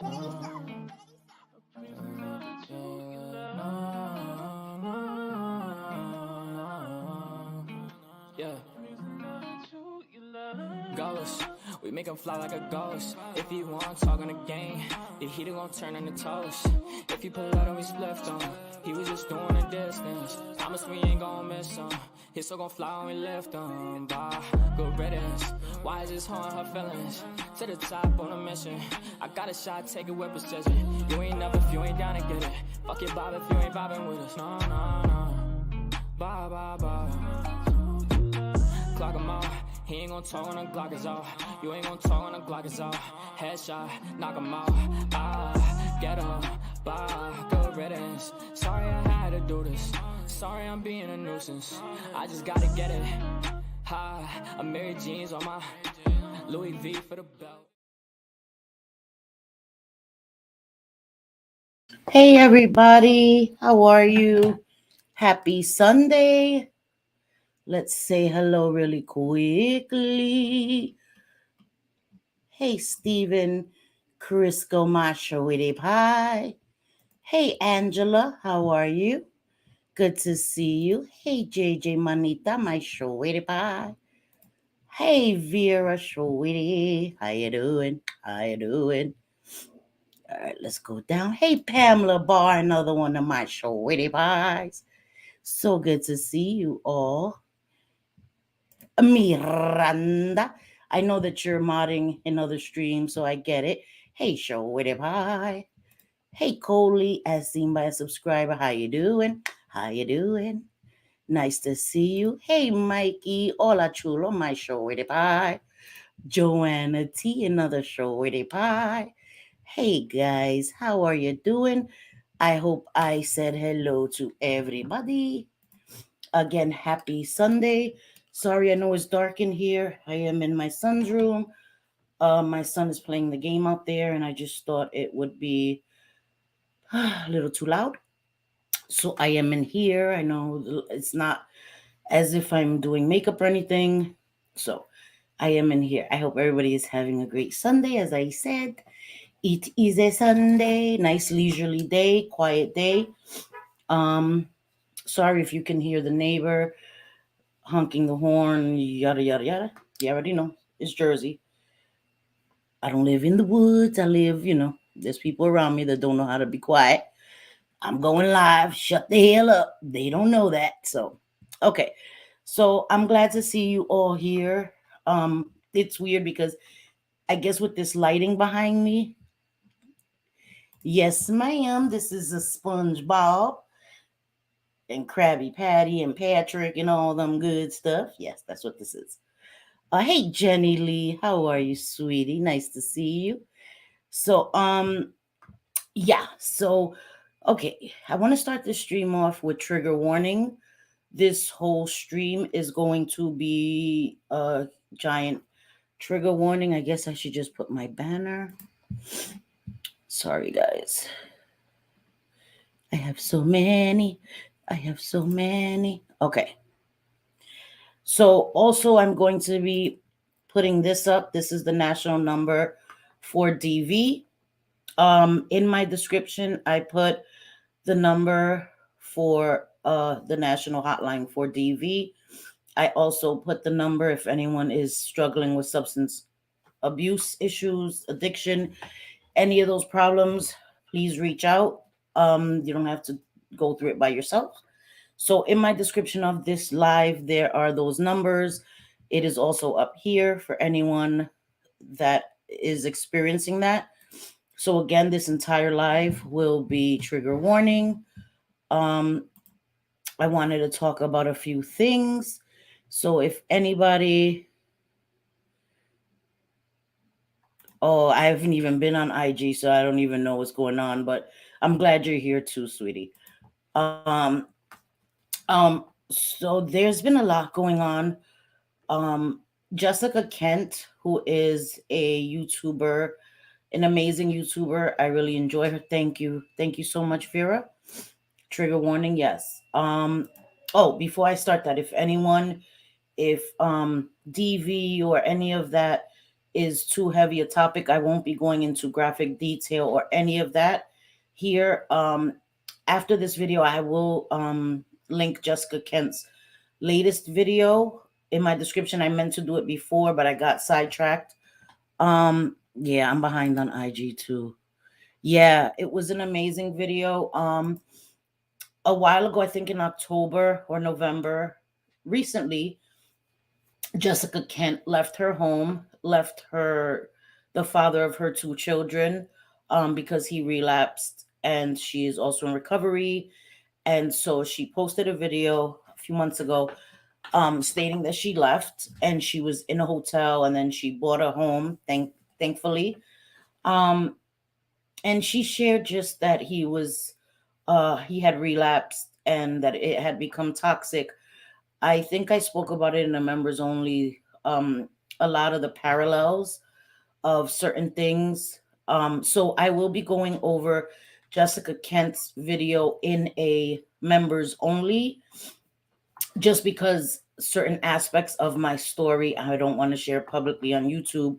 Yeah. Ghost, we make him fly like a ghost. If you want talk on the game, the heater gon' turn into toast. If you pull out and we split on, he was just doing a distance. Promise we ain't gon' miss him. His soul gon' fly when we lift him. Bye, good riddance. Why is this harm her feelings? To the top on a mission. I got a shot, take it with precision. You ain't never if you ain't down to get it. Fuck your vibe if you ain't vibing with us. No, no, no. Bye, bye, bye. Clock him out. He ain't gon' talk when the Glock is off. You ain't gon' talk when the Glock is off. Headshot, knock him out. Ah, get him, bye, good riddance. Sorry I had to do this. Sorry I'm being a nuisance. I just gotta get it. Ha, I'm Mary Jeans on my Louis V for the belt. Hey everybody, how are you? Happy Sunday. Let's say hello really quickly. Hey Stephen Crisco Mashawitty Pie. Hey Angela, how are you? Good to see you. Hey JJ Manita, my Shawitty Pie. Hey Vera Shawitty, how you doing? How you doing? All right, let's go down. Hey Pamela Barr, another one of my Shawitty Pies. So good to see you all. Miranda, I know that you're modding in other streams, so I get it. Hey, show with it, hi. Hey, Coley, as seen by a subscriber, how you doing? How you doing? Nice to see you. Hey, Mikey, hola chulo, my show with it, hi. Joanna T, another show with it, hi. Hey, guys, how are you doing? I hope I said hello to everybody. Again, happy Sunday. Sorry, I know it's dark in here. I am in my son's room. My son is playing the game out there, and I just thought it would be a little too loud. So I am in here. I know it's not as if I'm doing makeup or anything. So I am in here. I hope everybody is having a great Sunday. As I said, it is a Sunday, nice leisurely day, quiet day. Sorry if you can hear the neighbor honking the horn, yada yada yada. You already know. It's Jersey. I don't live in the woods. I live, there's people around me that don't know how to be quiet. I'm going live. Shut the hell up. They don't know that. So, okay. So I'm glad to see you all here. It's weird because I guess with this lighting behind me, yes, ma'am, this is a SpongeBob and Krabby Patty and Patrick and all them good stuff. Yes, that's what this is. Hey Jenny Lee, how are you, sweetie? Nice to see you. So, yeah. So, okay, I want to start the stream off with trigger warning. This whole stream is going to be a giant trigger warning. I guess I should just put my banner. Sorry, guys. I have so many. I have so many. Okay. So, also, I'm going to be putting this up. This is the national number for DV. In my description, I put the number for the national hotline for DV. I also put the number if anyone is struggling with substance abuse issues, addiction, any of those problems, please reach out. You don't have to go through it by yourself. So in my description of this live, there are those numbers. It is also up here for anyone that is experiencing that. So again, this entire live will be trigger warning. I wanted to talk about a few things. So if anybody, I haven't even been on IG, so I don't even know what's going on, but I'm glad you're here too, sweetie. So there's been a lot going on. Jessica Kent, who is a YouTuber, an amazing YouTuber. I really enjoy her. Thank you. Thank you so much, Vera. Trigger warning, yes. Before I start that, if DV or any of that is too heavy a topic. I won't be going into graphic detail or any of that here. After this video, I will link Jessica Kent's latest video in my description. I meant to do it before, but I got sidetracked. Yeah, I'm behind on IG too. Yeah, it was an amazing video. A while ago, I think in October or November, recently, Jessica Kent left her home, left the father of her two children, because he relapsed, and she is also in recovery. And so she posted a video a few months ago, stating that she left and she was in a hotel, and then she bought a home, thankfully. Um, and she shared just that he had relapsed and that it had become toxic. I think I spoke about it in the members only, a lot of the parallels of certain things. So I will be going over Jessica Kent's video in a members only, just because certain aspects of my story I don't want to share publicly on YouTube.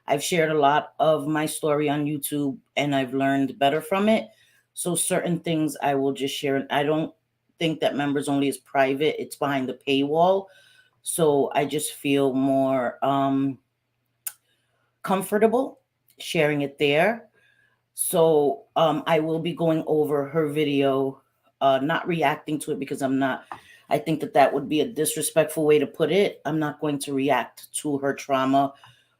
I've shared a lot of my story on YouTube and I've learned better from it. So certain things I will just share. I don't think that members only is private, it's behind the paywall. So I just feel more comfortable sharing it there. So I will be going over her video, not reacting to it, because I think that that would be a disrespectful way to put it. I'm not going to react to her trauma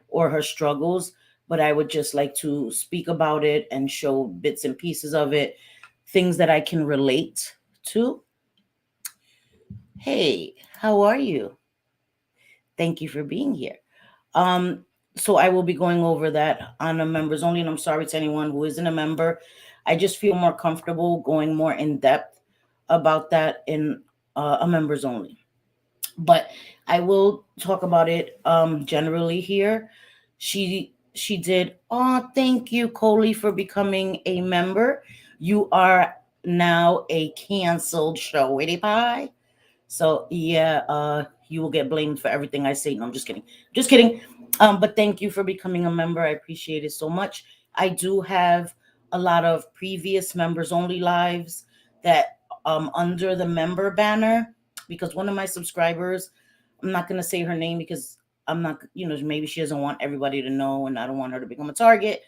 or her struggles, but I would just like to speak about it and show bits and pieces of it, things that I can relate to. Hey, how are you? Thank you for being here. Um, so I will be going over that on a members only, and I'm sorry to anyone who isn't a member. I just feel more comfortable going more in depth about that in a members only. But I will talk about it generally here. She did. Oh, thank you, Coley, for becoming a member. You are now a canceled showy pie. So yeah, you will get blamed for everything I say. No, I'm just kidding. Just kidding. But thank you for becoming a member. I appreciate it so much. I do have a lot of previous members only lives that under the member banner, because one of my subscribers, I'm not gonna say her name because I'm not, maybe she doesn't want everybody to know and I don't want her to become a target.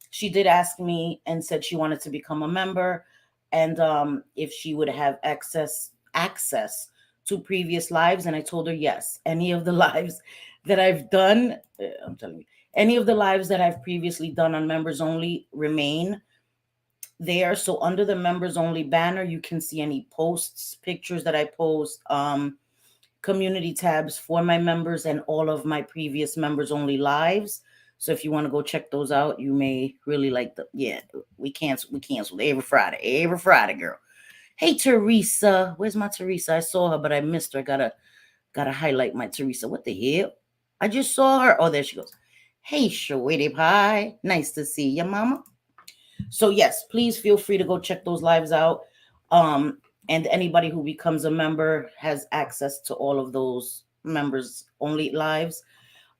She did ask me and said she wanted to become a member, and if she would have access to previous lives, and I told her yes. Any of the lives that I've done, I'm telling you, any of the lives that I've previously done on members only remain there. So under the members only banner, you can see any posts, pictures that I post, community tabs for my members, and all of my previous members only lives. So if you want to go check those out, you may really like the, yeah, we cancel every Friday, girl. Hey Teresa, where's my Teresa? I saw her, but I missed her. Gotta highlight my Teresa. What the hell? I just saw her. Oh, there she goes. Hey, Sweetie Pie. Nice to see you, Mama. So yes, please feel free to go check those lives out. And anybody who becomes a member has access to all of those members only lives.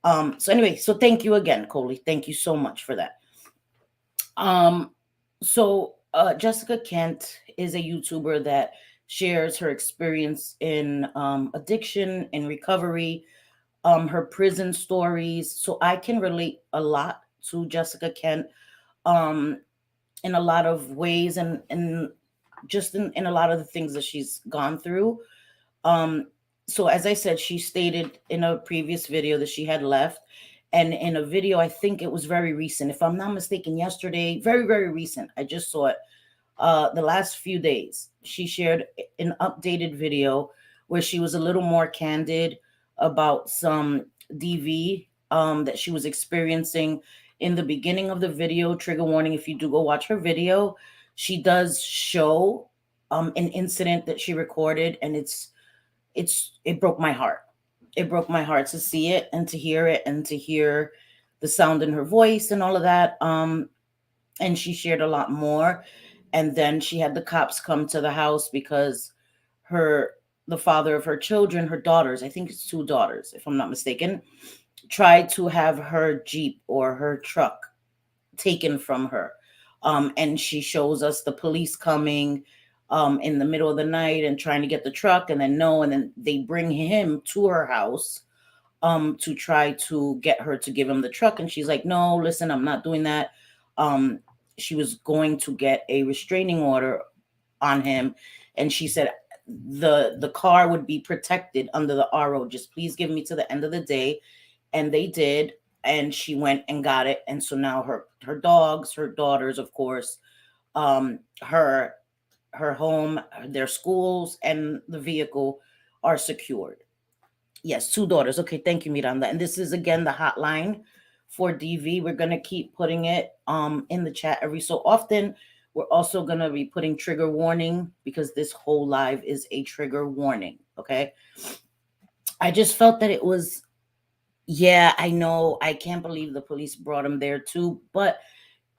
So anyway, so thank you again, Coley. Thank you so much for that. So Jessica Kent is a YouTuber that shares her experience in addiction and recovery, her prison stories. So I can relate a lot to Jessica Kent in a lot of ways, and just in a lot of the things that she's gone through. So as I said, she stated in a previous video that she had left. And in a video, I think it was very recent, if I'm not mistaken, yesterday, very, very recent. I just saw it the last few days. She shared an updated video where she was a little more candid about some DV that she was experiencing. In the beginning of the video, trigger warning, if you do go watch her video, she does show an incident that she recorded, and it broke my heart. It broke my heart to see it and to hear it and to hear the sound in her voice and all of that. And she shared a lot more. And then she had the cops come to the house because the father of her children, her daughters, I think it's two daughters, if I'm not mistaken, tried to have her Jeep or her truck taken from her. And she shows us the police coming in the middle of the night and trying to get the truck, and then no, and then they bring him to her house to try to get her to give him the truck. And she's like, no, listen, I'm not doing that. Um, she was going to get a restraining order on him, and she said the car would be protected under the RO. Just please give me to the end of the day. And they did, and she went and got it. And so now her dogs, her daughters, of course, her home, their schools, and the vehicle are secured. Yes, two daughters. Okay, thank you, Miranda. And this is again the hotline for DV. We're gonna keep putting it in the chat every so often. We're also gonna be putting trigger warning because this whole live is a trigger warning. Okay. I just felt that it was, yeah, I know. I can't believe the police brought him there too. But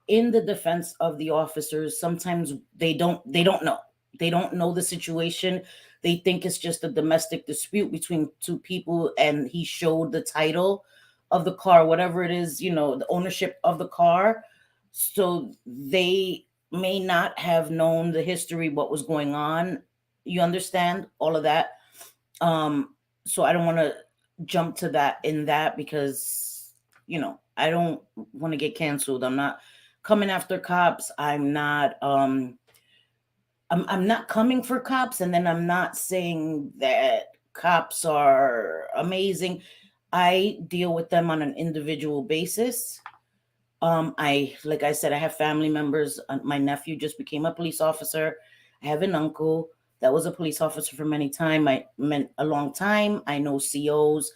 in the defense of the officers, sometimes they don't know. They don't know the situation. They think it's just a domestic dispute between two people, and he showed the title of the car, whatever it is, the ownership of the car. So they may not have known the history, what was going on. You understand all of that? So I don't want to jump to that in that because I don't want to get canceled. I'm not coming after cops. I'm not coming for cops, and then I'm not saying that cops are amazing. I deal with them on an individual basis. Like I said, I have family members. My nephew just became a police officer. I have an uncle that was a police officer for many time. I meant a long time. I know COs,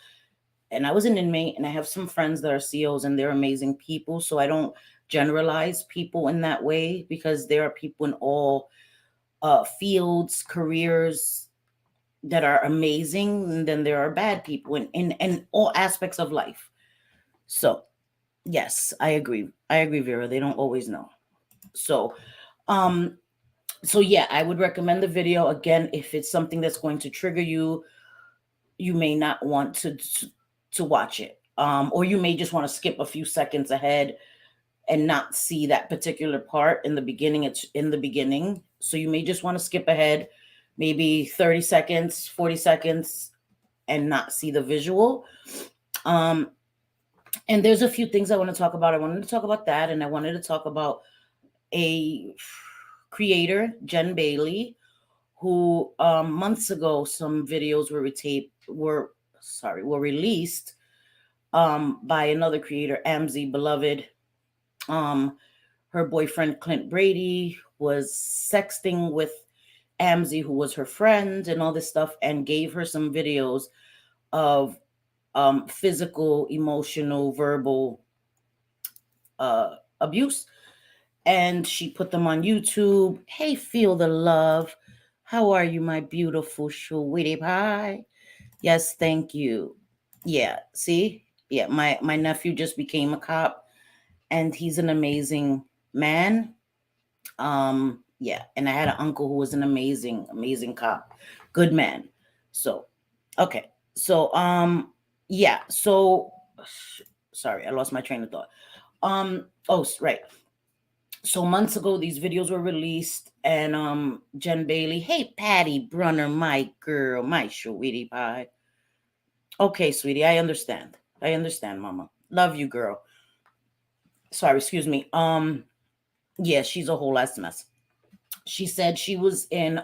and I was an inmate, and I have some friends that are COs, and they're amazing people. So I don't generalize people in that way because there are people in all fields, careers that are amazing, and then there are bad people in all aspects of life. So yes, I agree. I agree, Vera. They don't always know. So um so yeah, I would recommend the video. Again, if it's something that's going to trigger you, you may not want to watch it. Or you may just want to skip a few seconds ahead and not see that particular part in the beginning. It's in the beginning. So you may just want to skip ahead, maybe 30 seconds, 40 seconds, and not see the visual. And there's a few things I want to talk about. I wanted to talk about that, and I wanted to talk about a creator, Jen Bailey, who months ago some videos were released by another creator, Amzi Beloved. Her boyfriend Clint Brady was sexting with Amzi, who was her friend, and all this stuff, and gave her some videos of physical, emotional, verbal abuse. And she put them on YouTube. Hey, feel the love. How are you, my beautiful sweetie pie? Yes, thank you. Yeah, see? Yeah, my nephew just became a cop, and he's an amazing man. Yeah, and I had an uncle who was an amazing cop. Good man. So, okay. So, yeah, so sorry, I lost my train of thought. Oh, right. So months ago these videos were released, and Jen Bailey, hey Patty Brunner, my girl, my sweetie pie. Okay, sweetie, I understand. I understand, mama. Love you, girl. Sorry, excuse me. Yeah, she's a whole ass mess. She said she was in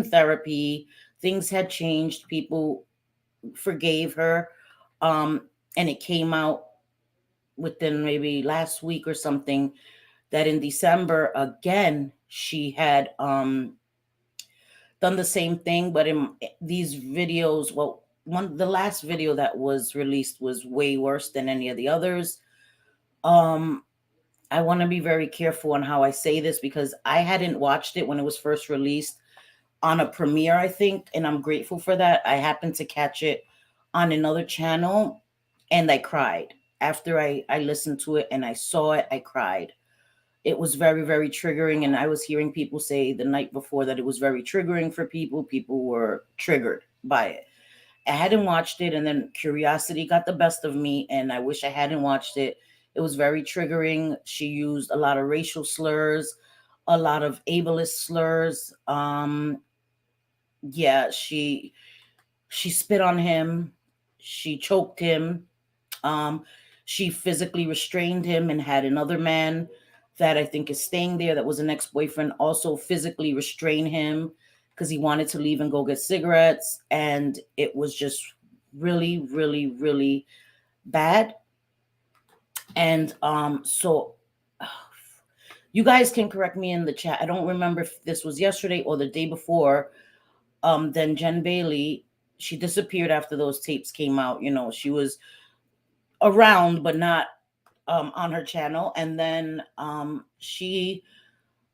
therapy. Things had changed. People forgave her. And it came out within maybe last week or something that in December again she had done the same thing, but in these videos, well, the last video that was released was way worse than any of the others. I want to be very careful on how I say this because I hadn't watched it when it was first released on a premiere, I think, and I'm grateful for that. I happened to catch it on another channel, and I cried. After I listened to it and I saw it, I cried. It was very, very triggering, and I was hearing people say the night before that it was very triggering for people. People were triggered by it. I hadn't watched it, and then curiosity got the best of me, and I wish I hadn't watched it. It was very triggering. She used a lot of racial slurs, a lot of ableist slurs. Yeah, she spit on him, she choked him, um, she physically restrained him and had another man that I think is staying there that was an ex-boyfriend also physically restrain him because he wanted to leave and go get cigarettes, and it was just really, really, really bad. And so you guys can correct me in the chat. I don't remember if this was yesterday or the day before. Then Jen Bailey, she disappeared after those tapes came out. You know, she was around but not on her channel. And then she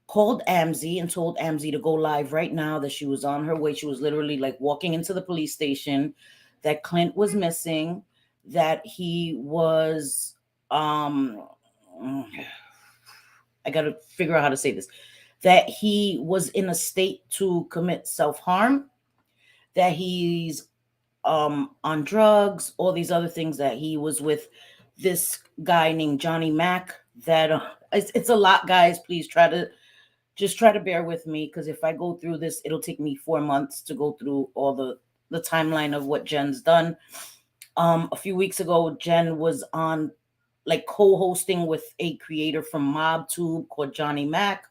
called Amzi and told Amzi to go live right now, that she was on her way. She was literally like walking into the police station, that Clint was missing, that he was I got to figure out how to say this, that he was in a state to commit self-harm, that he's on drugs, all these other things, that he was with this guy named Johnny Mack, that it's a lot, guys. Please try to bear with me, because if I go through this, it'll take me 4 months to go through all the timeline of what Jen's done. A few weeks ago, Jen was on like co-hosting with a creator from MobTube called Johnny Mack.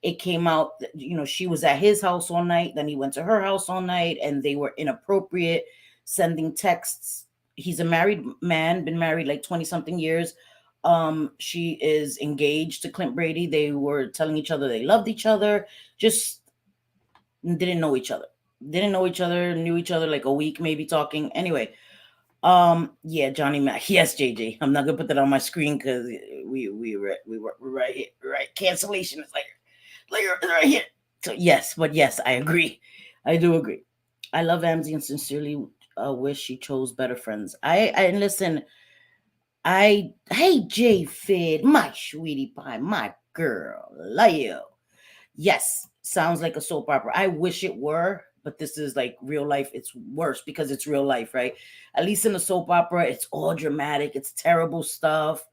It came out that, you know, she was at his house all night, then he went to her house all night, and they were inappropriate, sending texts. He's a married man, been married like 20 something years. She is engaged to Clint Brady. They were telling each other they loved each other, just didn't know each other. Knew each other like a week, maybe talking. Anyway, yeah, Johnny Mack. Yes, JJ. I'm not gonna put that on my screen because we were right here, right. Cancellation is like right here. So yes, but yes, I agree. I do agree. I love Amzi and sincerely wish she chose better friends. I listen. Hey J Fid, my sweetie pie, my girl, love you. Yes, sounds like a soap opera. I wish it were, but this is like real life. It's worse because it's real life, right? At least in a soap opera, it's all dramatic. It's terrible stuff.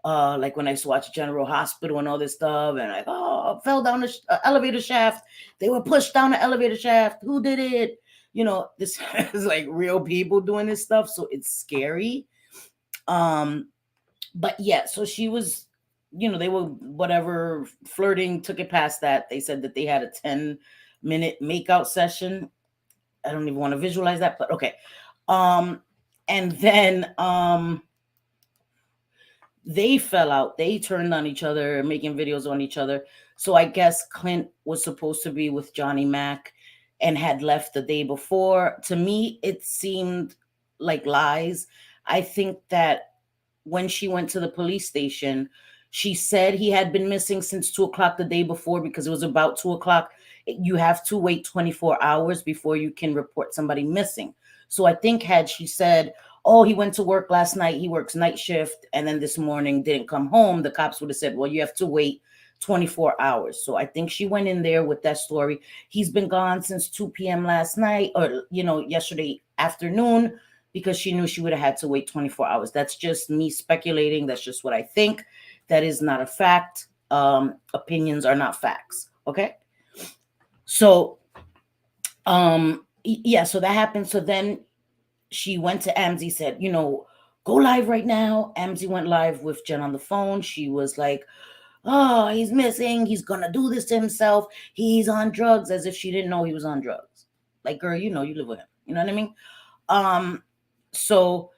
Like when I used to watch General Hospital and all this stuff, and like, oh, fell down the elevator shaft. They were pushed down the elevator shaft. Who did it? You know, this is like real people doing this stuff, so it's scary. But yeah, so she was, you know, they were whatever flirting, took it past that. They said that they had a 10-minute makeout session. I don't even want to visualize that, but okay. And then they fell out. They turned on each other, making videos on each other. So I guess Clint was supposed to be with Johnny Mack and had left the day before. To me, it seemed like lies. I think that when she went to the police station, she said he had been missing since 2 o'clock the day before, because it was about 2 o'clock. You have to wait 24 hours before you can report somebody missing. So I think had she said, oh, he went to work last night, he works night shift, and then this morning didn't come home, the cops would have said, well, you have to wait 24 hours. So I think she went in there with that story. He's been gone since 2 p.m. last night, or, you know, yesterday afternoon, because she knew she would have had to wait 24 hours. That's just me speculating. That's just what I think. That is not a fact. Opinions are not facts. Okay. So, yeah, so that happened. So then she went to Amzi, said, you know, go live right now. Amzi went live with Jen on the phone. She was like, oh, he's missing. He's going to do this to himself. He's on drugs, as if she didn't know he was on drugs. Like, girl, you know, you live with him. You know what I mean? So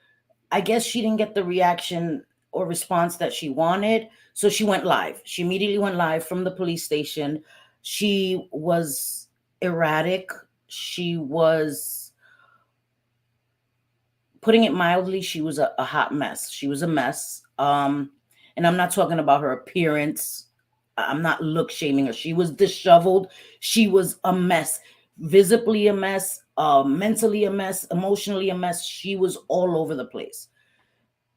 I guess she didn't get the reaction or response that she wanted. So she went live. She immediately went live from the police station. She was erratic. She was, putting it mildly, she was a hot mess. She was a mess. And I'm not talking about her appearance. I'm not look shaming her. She was disheveled. She was a mess, visibly a mess, mentally a mess, emotionally a mess. She was all over the place.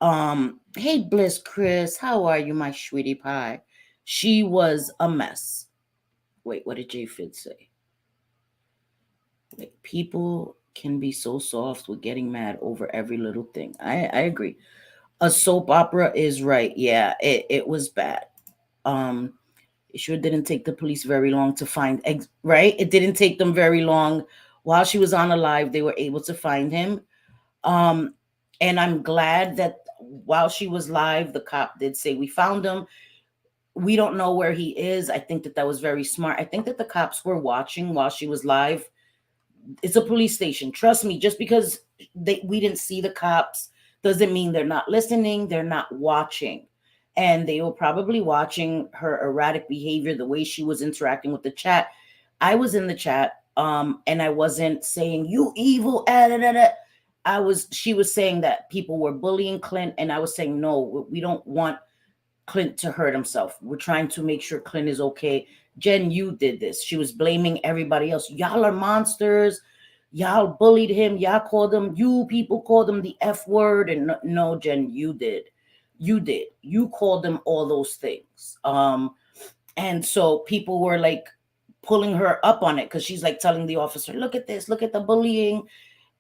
Hey, Bliss Chris, how are you, my sweetie pie? She was a mess. Wait, what did J Fid say? Wait, people can be so soft with getting mad over every little thing. I agree. A soap opera is right. Yeah, it was bad. Um, it sure didn't take the police very long to find right. It didn't take them very long. While she was on alive, they were able to find him. Um, and I'm glad that while she was live, the cop did say we found him. We don't know where he is. I think that that was very smart. I think that the cops were watching while she was live. It's a police station. Trust me, just because we didn't see the cops doesn't mean they're not listening, they're not watching. And they were probably watching her erratic behavior, the way she was interacting with the chat. I was in the chat, and I wasn't saying you evil. She was saying that people were bullying Clint, and I was saying no, we don't want Clint to hurt himself. We're trying to make sure Clint is okay. Jen, you did this. She was blaming everybody else. Y'all are monsters. Y'all bullied him. Y'all called him, you people called him the F word. And no, Jen, you did. You did. You called them all those things. And so people were like pulling her up on it because she's like telling the officer, look at this, look at the bullying.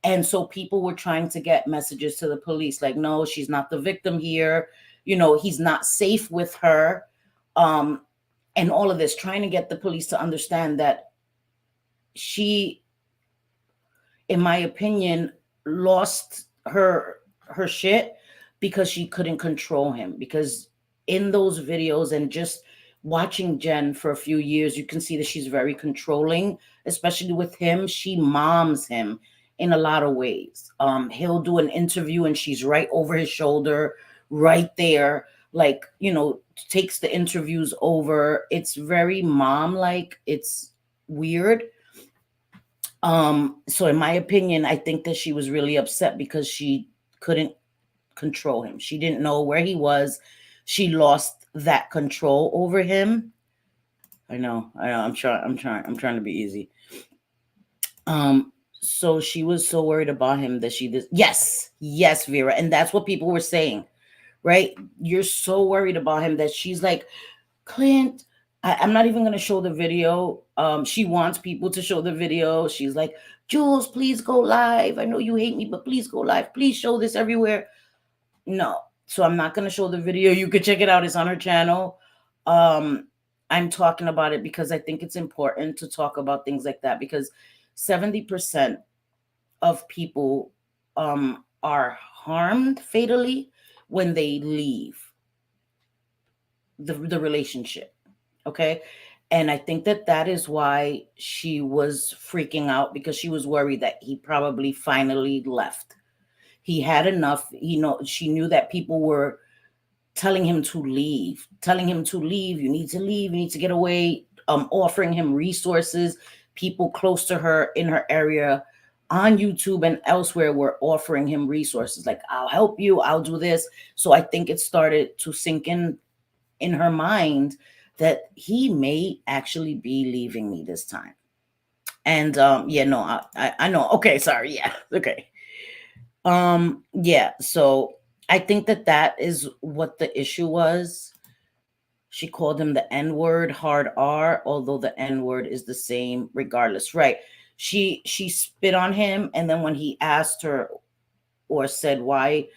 And so people were trying to get messages to the police like, no, she's not the victim here. He's not safe with her. And all of this, trying to get the police to understand that she, in my opinion, lost her shit because she couldn't control him. Because in those videos and just watching Jen for a few years, you can see that she's very controlling, especially with him. She moms him in a lot of ways. He'll do an interview and she's right over his shoulder, right there, like, takes the interviews over. It's very mom-like. It's weird. So in my opinion, I think that she was really upset because she couldn't control him. She didn't know where he was. She lost that control over him. I know. I'm trying to be easy. So she was so worried about him that she did. Yes, Vera. And that's what people were saying, right? You're so worried about him that she's like, Clint, I'm not even going to show the video. She wants people to show the video. She's like, Jules, please go live. I know you hate me, but please go live. Please show this everywhere. No. So I'm not going to show the video. You could check it out. It's on her channel. I'm talking about it because I think it's important to talk about things like that, because 70% of people are harmed fatally when they leave the relationship. Okay. And I think that that is why she was freaking out, because she was worried that he probably finally left. He had enough. She knew that people were telling him to leave. You need to leave. You need to get away. Offering him resources. People close to her in her area on YouTube and elsewhere were offering him resources. Like, I'll help you. I'll do this. So I think it started to sink in her mind that he may actually be leaving me this time. And I know. Okay, sorry. Yeah. Okay. Yeah. So I think that is what the issue was. She called him the N-word, hard R, although the N-word is the same regardless. Right. She spit on him, and then when he asked her or said, why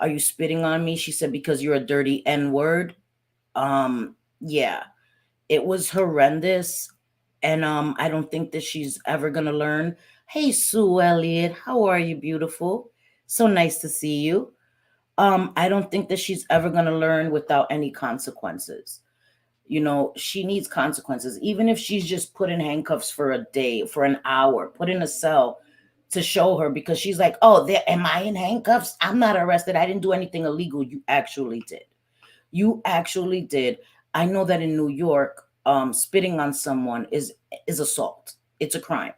are you spitting on me? She said, because you're a dirty N-word. Yeah, it was horrendous. And I don't think that she's ever gonna learn. Hey, Sue Elliott, how are you, beautiful? So nice to see you. I don't think that she's ever gonna learn without any consequences. She needs consequences, even if she's just put in handcuffs for a day, for an hour, put in a cell to show her, because she's like, oh, am I in handcuffs? I'm not arrested. I didn't do anything illegal. You actually did. You actually did. I know that in New York, spitting on someone is assault. It's a crime.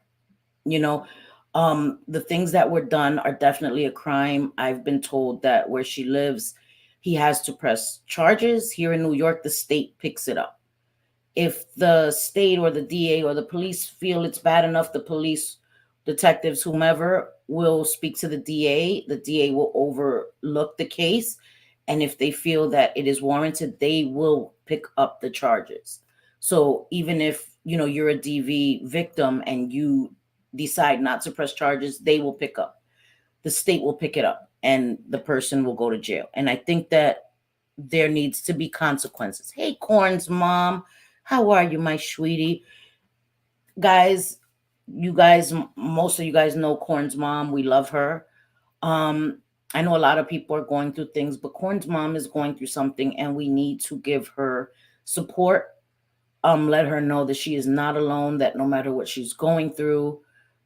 The things that were done are definitely a crime. I've been told that where she lives, he has to press charges. Here in New York, the state picks it up. If the state or the DA or the police feel it's bad enough, the police, detectives, whomever, will speak to the DA. The DA will overlook the case. And if they feel that it is warranted, they will pick up the charges. So even if, you're a DV victim and you decide not to press charges, they will pick up. The state will pick it up and the person will go to jail. And I think that there needs to be consequences. Hey, Corn's mom, how are you, my sweetie? Guys, most of you guys know Corn's mom. We love her. Um, I know a lot of people are going through things, but Corn's mom is going through something, and we need to give her support. Let her know that she is not alone, that no matter what she's going through,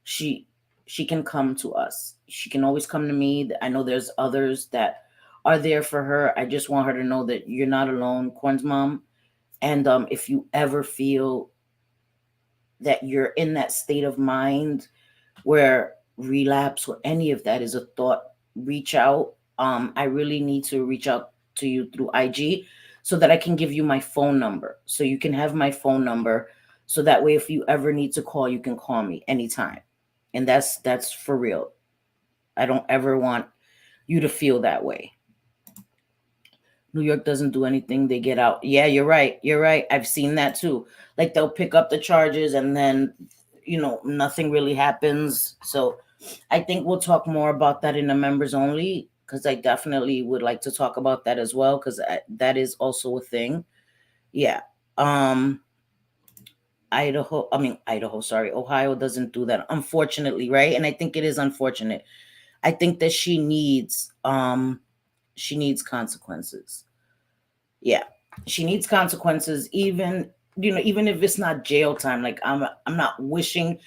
she she can come to us. She can always come to me. I know there's others that are there for her. I just want her to know that you're not alone, Corn's mom. And if you ever feel that you're in that state of mind where relapse or any of that is a thought, reach out. I really need to reach out to you through IG so that I can give you my phone number. So you can have my phone number. So that way, if you ever need to call, you can call me anytime. And that's for real. I don't ever want you to feel that way. New York doesn't do anything, they get out. Yeah, you're right. You're right. I've seen that too. Like they'll pick up the charges and then, nothing really happens. So I think we'll talk more about that in the members only because I definitely would like to talk about that as well because that is also a thing. Yeah. Um, Idaho, sorry, Ohio doesn't do that, unfortunately, right? And I think it is unfortunate. I think that she needs consequences. Yeah. She needs consequences, even if it's not jail time. Like I'm not wishing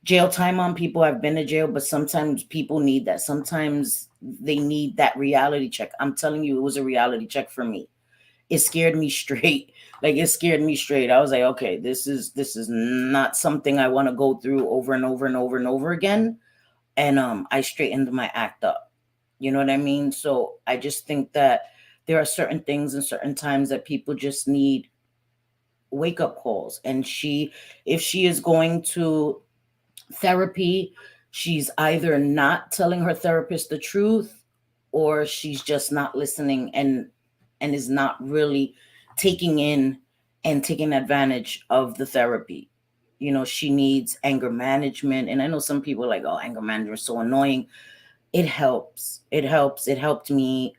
jail time on people. I've been to jail, but sometimes people need that. Sometimes they need that reality check. I'm telling you, it was a reality check for me. It scared me straight. Like it scared me straight. I was like, okay, this is not something I want to go through over and over and over and over again. And I straightened my act up. You know what I mean? So I just think that there are certain things and certain times that people just need wake up calls. And if she is going to therapy, she's either not telling her therapist the truth or she's just not listening and is not really taking in and taking advantage of the therapy. She needs anger management. And I know some people are like, oh, anger management is so annoying. It helps. It helps. It helped me.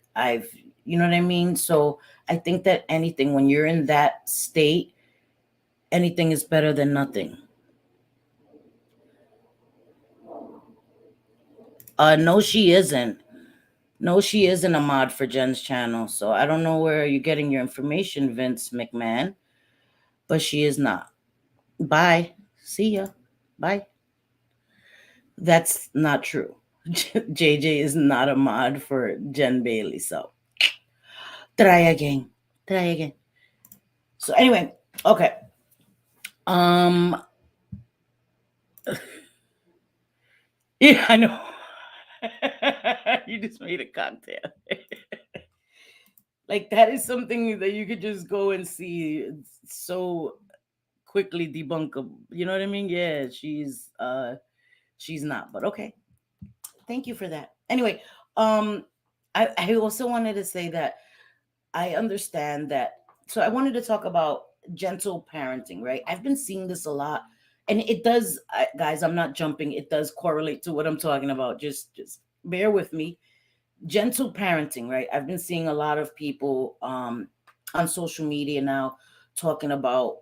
You know what I mean? So I think that anything, when you're in that state, anything is better than nothing. No, she isn't. No, she isn't a mod for Jen's channel. So I don't know where you're getting your information, Vince McMahon, but she is not. Bye. See ya. Bye. That's not true. JJ is not a mod for Jen Bailey. So try again. Try again. So anyway, okay. Yeah, I know. You just made a cocktail. Like that is something that you could just go and see. It's so quickly debunkable. You know what I mean? Yeah, she's not, but okay. Thank you for that. Anyway, um I also wanted to say that I understand that. So I wanted to talk about gentle parenting, right? I've been seeing this a lot, and it does, guys. I'm not jumping. It does correlate to what I'm talking about. Just bear with me. Gentle parenting, right? I've been seeing a lot of people on social media now talking about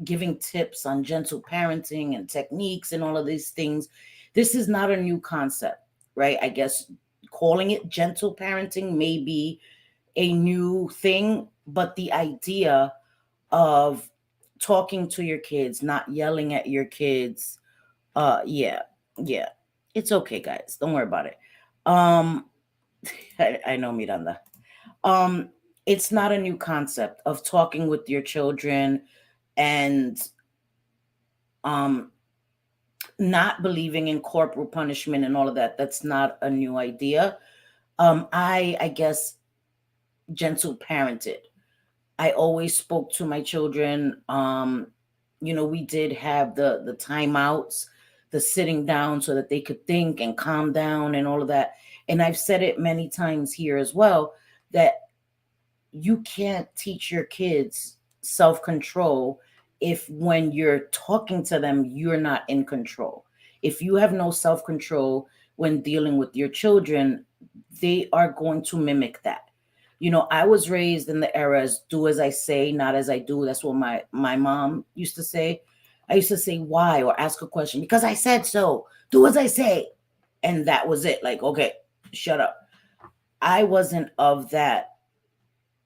giving tips on gentle parenting and techniques and all of these things. This is not a new concept, right? I guess calling it gentle parenting may be a new thing, but the idea of talking to your kids, not yelling at your kids, yeah, yeah, it's okay, guys. Don't worry about it. Um, I know Miranda. Um, it's not a new concept of talking with your children and um not believing in corporal punishment and all of that. That's not a new idea. I guess gentle parented. I always spoke to my children. We did have the timeouts, the sitting down so that they could think and calm down and all of that. And I've said it many times here as well that you can't teach your kids self-control if when you're talking to them, you're not in control. If you have no self-control when dealing with your children, they are going to mimic that. I was raised in the era as do as I say, not as I do. That's what my mom used to say. I used to say why or ask a question because I said so. Do as I say. And that was it. Like, okay, shut up. I wasn't of that.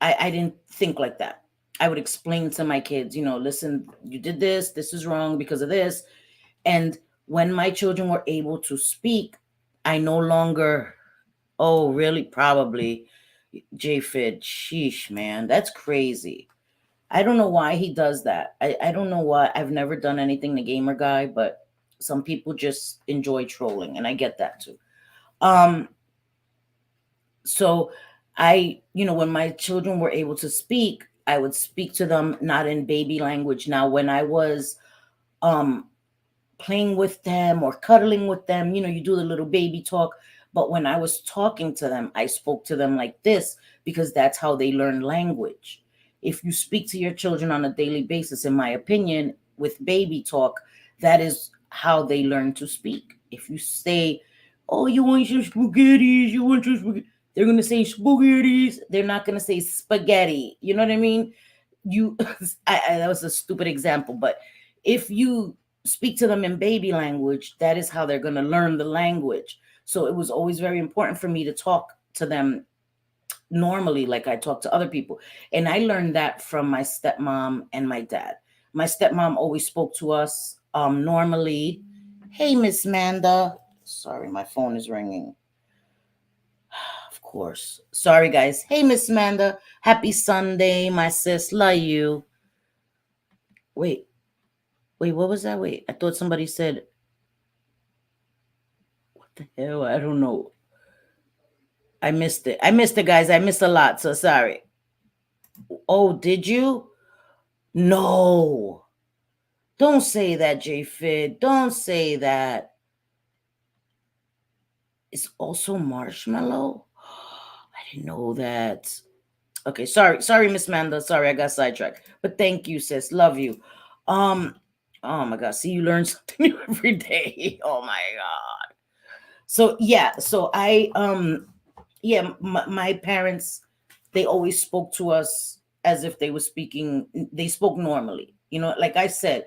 I didn't think like that. I would explain to my kids, listen, you did this. This is wrong because of this. And when my children were able to speak, I no longer, oh, really? Probably. JFid, sheesh, man, that's crazy. I don't know why he does that. I don't know why. I've never done anything to Gamer Guy, but some people just enjoy trolling, and I get that too. Um, so when my children were able to speak, I would speak to them not in baby language. Now, when I was um playing with them or cuddling with them, you do the little baby talk. But when I was talking to them, I spoke to them like this because that's how they learn language. If you speak to your children on a daily basis, in my opinion, with baby talk, that is how they learn to speak. If you say, oh, you want your spaghettis, you want your spaghetti, they're going to say spaghettis. They're not going to say spaghetti. You know what I mean? That was a stupid example, but if you speak to them in baby language, that is how they're going to learn the language. So it was always very important for me to talk to them normally, like I talk to other people. And I learned that from my stepmom and my dad. My stepmom always spoke to us normally. Hey, Miss Manda. Sorry, my phone is ringing. Of course. Sorry, guys. Hey, Miss Manda. Happy Sunday, my sis. Love you. Wait, what was that? Wait, I thought somebody said, what the hell? I don't know. I missed it. Guys. I missed a lot. So sorry. Oh, did you? No. Don't say that, JFid. Don't say that. It's also marshmallow? I didn't know that. Okay, sorry, Miss Manda. Sorry, I got sidetracked. But thank you, sis. Love you. Oh my God. See, you learn something new every day. Oh my God. So yeah, my parents, they always spoke to us as if they were speaking, they spoke normally. Like I said,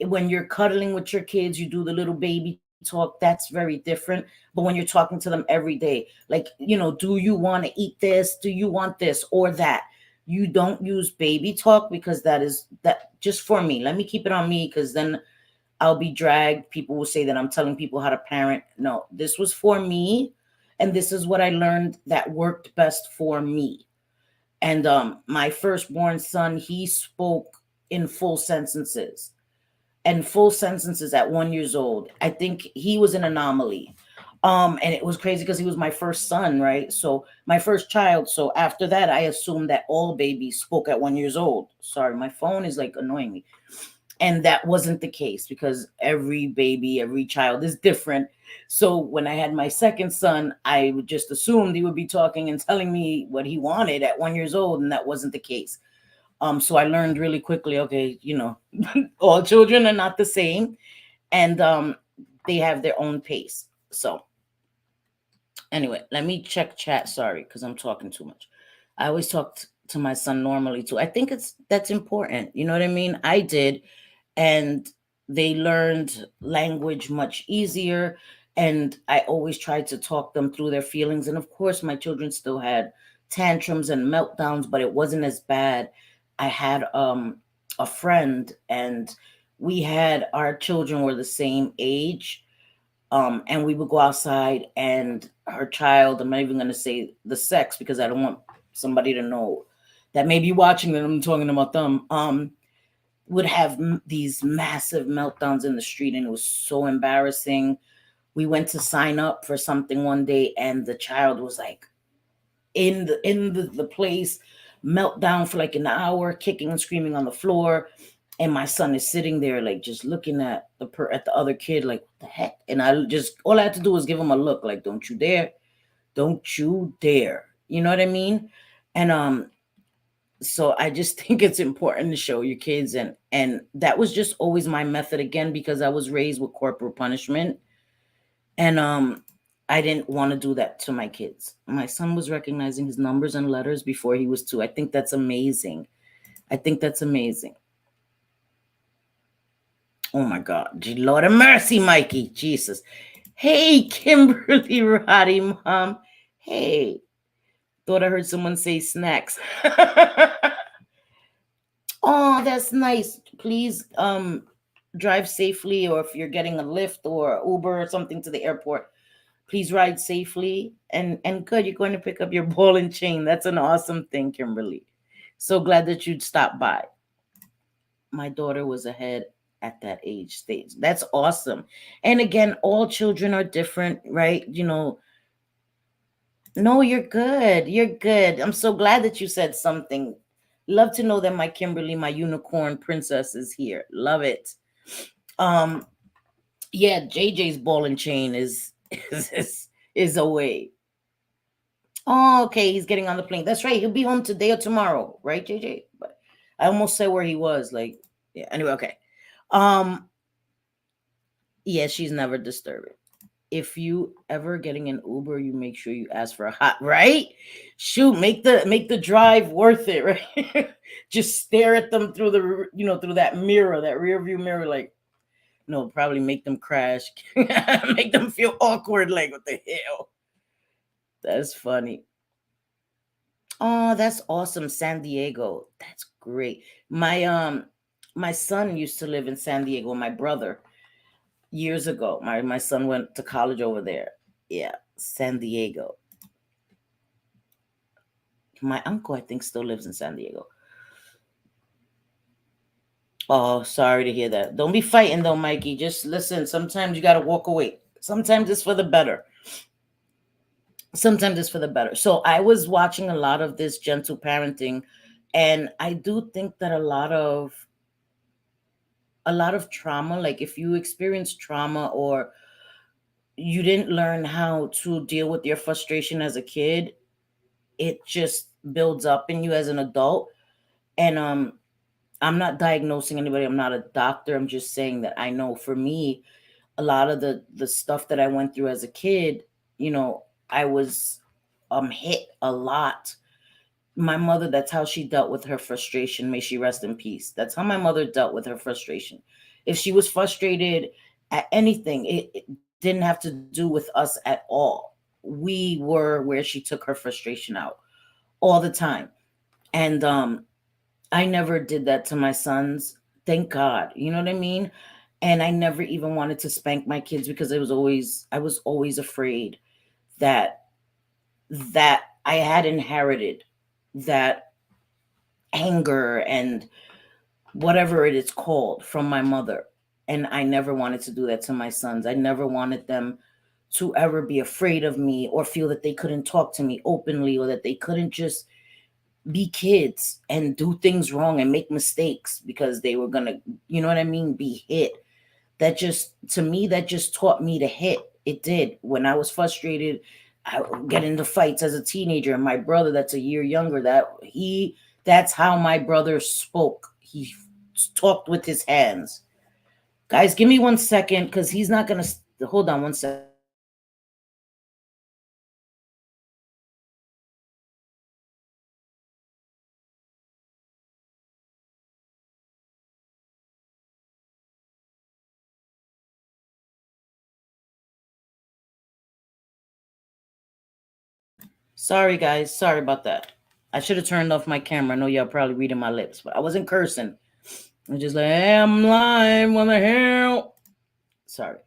when you're cuddling with your kids, you do the little baby talk, that's very different. But when you're talking to them every day, like, do you want to eat this? Do you want this or that? You don't use baby talk because that just for me. Let me keep it on me because then I'll be dragged. People will say that I'm telling people how to parent. No, this was for me. And this is what I learned that worked best for me. And my firstborn son, he spoke in full sentences at 1 year old. I think he was an anomaly. And it was crazy because he was my first son, right? So my first child. So after that, I assumed that all babies spoke at 1 year old. Sorry, my phone is like annoying me. And that wasn't the case because every baby, every child is different. So when I had my second son, I would just assumed he would be talking and telling me what he wanted at 1 year old, and that wasn't the case. So I learned really quickly, okay, all children are not the same, and they have their own pace. So anyway, let me check chat. Sorry, because I'm talking too much. I always talk to my son normally too. I think that's important. You know what I mean? I did. And they learned language much easier. And I always tried to talk them through their feelings. And of course, my children still had tantrums and meltdowns, but it wasn't as bad. I had a friend, and our children were the same age. And we would go outside, and her child, I'm not even going to say the sex because I don't want somebody to know that may be watching that I'm talking about them. Would have these massive meltdowns in the street, and it was so embarrassing. We went to sign up for something one day, and the child was like in the place, meltdown for like an hour, kicking and screaming on the floor. And my son is sitting there like just looking at the other kid like, what the heck? And all I had to do was give him a look like, don't you dare. You know what I mean? And so I just think it's important to show your kids, and that was just always my method, again, because I was raised with corporal punishment. And I didn't want to do that to my kids. My son was recognizing his numbers and letters before he was 2. I think that's amazing. I think that's amazing. Oh my God. Lord of mercy, Mikey. Jesus. Hey, Kimberly Roddy, Mom. Hey. Thought I heard someone say snacks. Oh, that's nice. Please drive safely, or if you're getting a Lyft or Uber or something to the airport, please ride safely. And good, you're going to pick up your ball and chain. That's an awesome thing, Kimberly. So glad that you'd stop by. My daughter was ahead at that age stage. That's awesome. And again, all children are different, right? No, you're good. You're good. I'm so glad that you said something. Love to know that my Kimberly, my unicorn princess, is here. Love it. Um, yeah, JJ's ball and chain is away. Oh, okay, he's getting on the plane. That's right. He'll be home today or tomorrow, right, JJ? But I almost said where he was. Like, yeah. Anyway, okay. Um, yeah, she's never disturbing. If you ever getting an Uber, you make sure you ask for a hot, right? Shoot, make the drive worth it, right? Just stare at them through through that mirror, that rear view mirror, like, no, probably make them crash, make them feel awkward, like, what the hell? That's funny. Oh, that's awesome, San Diego. That's great. My son used to live in San Diego. My brother, years ago. My son went to college over there. Yeah, San Diego. My uncle, I think, still lives in San Diego. Oh, sorry to hear that. Don't be fighting though, Mikey. Just listen. Sometimes you got to walk away. Sometimes it's for the better. Sometimes it's for the better. So I was watching a lot of this gentle parenting, and I do think that a lot of trauma, like if you experience trauma or you didn't learn how to deal with your frustration as a kid, it just builds up in you as an adult. And I'm not diagnosing anybody. I'm not a doctor. I'm just saying that I know for me, a lot of the stuff that I went through as a kid, I was hit a lot. My mother, that's how she dealt with her frustration. May she rest in peace. That's how my mother dealt with her frustration. If she was frustrated at anything, it didn't have to do with us at all. We were where she took her frustration out all the time. And I never did that to my sons. Thank God. You know what I mean? And I never even wanted to spank my kids because I was always afraid that I had inherited that anger and whatever it is called from my mother. And I never wanted to do that to my sons. I never wanted them to ever be afraid of me or feel that they couldn't talk to me openly or that they couldn't just be kids and do things wrong and make mistakes because they were gonna, you know what I mean, be hit. That just, to me, that just taught me to hit. It did. When I was frustrated, I would get into fights as a teenager. And my brother, that's a year younger, that's how my brother spoke. He talked with his hands. Guys, give me 1 second because he's not gonna hold on 1 second. Sorry, guys. Sorry about that. I should have turned off my camera. I know y'all probably reading my lips, but I wasn't cursing. I'm just like, hey, I'm live. What the hell? Sorry.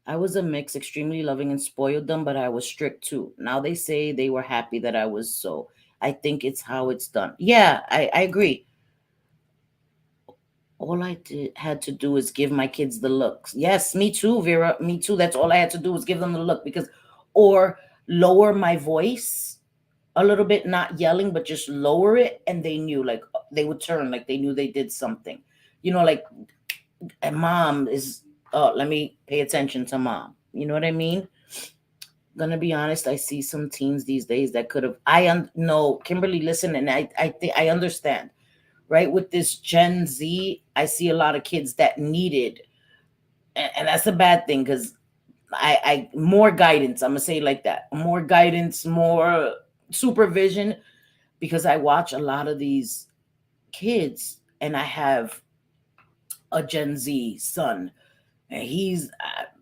I was a mix, extremely loving and spoiled them, but I was strict too. Now they say they were happy that I was so. I think it's how it's done. Yeah, I agree. All I had to do is give my kids the looks. Yes, me too, Vera. Me too. That's all I had to do was give them the look or lower my voice a little bit, not yelling, but just lower it. And they knew, like, they would turn, like they knew they did something. Like, and mom is, oh, let me pay attention to mom. You know what I mean? Gonna be honest, I see some teens these days that could have, no, Kimberly, listen, and I think I understand, right? With this Gen Z, I see a lot of kids that needed, and that's a bad thing because I more guidance. I'm gonna say it like that. More guidance, more supervision, because I watch a lot of these kids, and I have a Gen Z son, and he's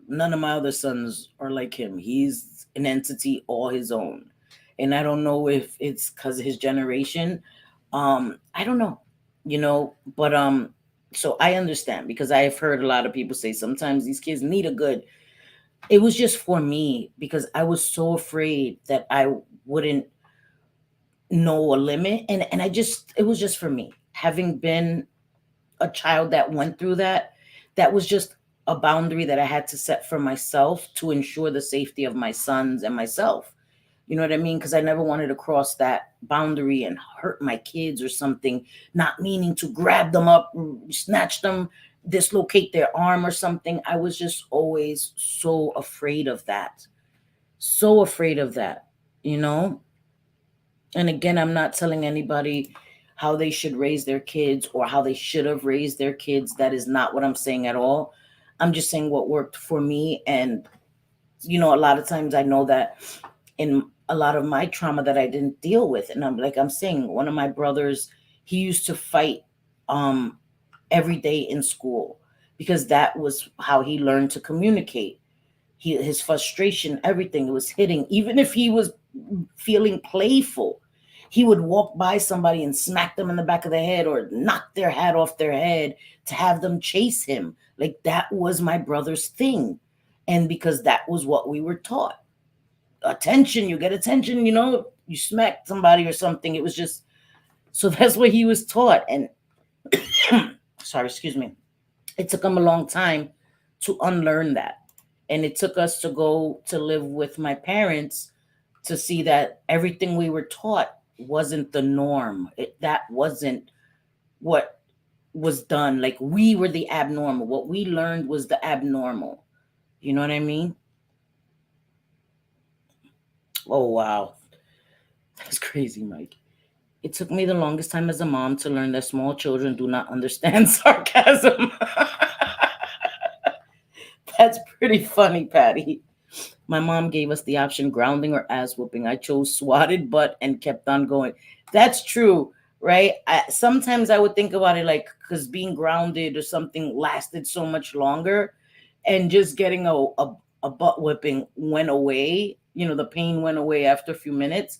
none of my other sons are like him. He's an entity all his own, and I don't know if it's because of his generation. I don't know, but so I understand, because I have heard a lot of people say sometimes these kids need a good. It was just for me because I was so afraid that I wouldn't know a limit, and I just it was just for me, having been a child that went through that. That was just a boundary that I had to set for myself to ensure the safety of my sons and myself. You know what I mean? Because I never wanted to cross that boundary and hurt my kids or something, not meaning to grab them up, snatch them, dislocate their arm or something. I was just always so afraid of that. So afraid of that, you know? And again, I'm not telling anybody how they should raise their kids or how they should have raised their kids. That is not what I'm saying at all. I'm just saying what worked for me. And, a lot of times I know that in a lot of my trauma that I didn't deal with. And I'm saying, one of my brothers, he used to fight um every day in school because that was how he learned to communicate. His frustration, everything, it was hitting. Even if he was feeling playful, he would walk by somebody and smack them in the back of the head or knock their hat off their head to have them chase him. Like, that was my brother's thing. And because that was what we were taught. Attention, you get attention, you smack somebody or something. It was just, so that's what he was taught. And sorry, excuse me. It took him a long time to unlearn that. And it took us to go to live with my parents to see that everything we were taught wasn't the norm. That wasn't what was done. Like, we were the abnormal. What we learned was the abnormal. You know what I mean? Oh, wow. That's crazy, Mike. It took me the longest time as a mom to learn that small children do not understand sarcasm. That's pretty funny, Patty. My mom gave us the option grounding or ass whooping. I chose swatted butt and kept on going. That's true, right? Sometimes I would think about it like, because being grounded or something lasted so much longer, and just getting a butt whipping went away. The pain went away after a few minutes.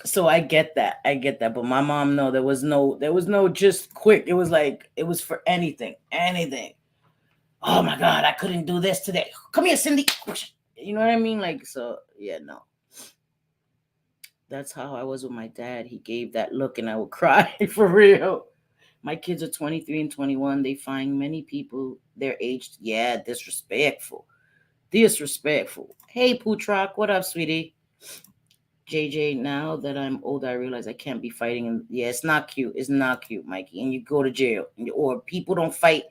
So I get that. I get that. But my mom, no, there was no just quick. It was like, it was for anything, anything. Oh my God, I couldn't do this today. Come here, Cindy. You know what I mean? Like, so yeah, no. That's how I was with my dad. He gave that look and I would cry for real. My kids are 23 and 21. They find many people their age, yeah, disrespectful. Disrespectful. Hey, Putrak, what up, sweetie? JJ, now that I'm older, I realize I can't be fighting. And yeah, it's not cute. It's not cute, Mikey. And you go to jail. Or people don't fight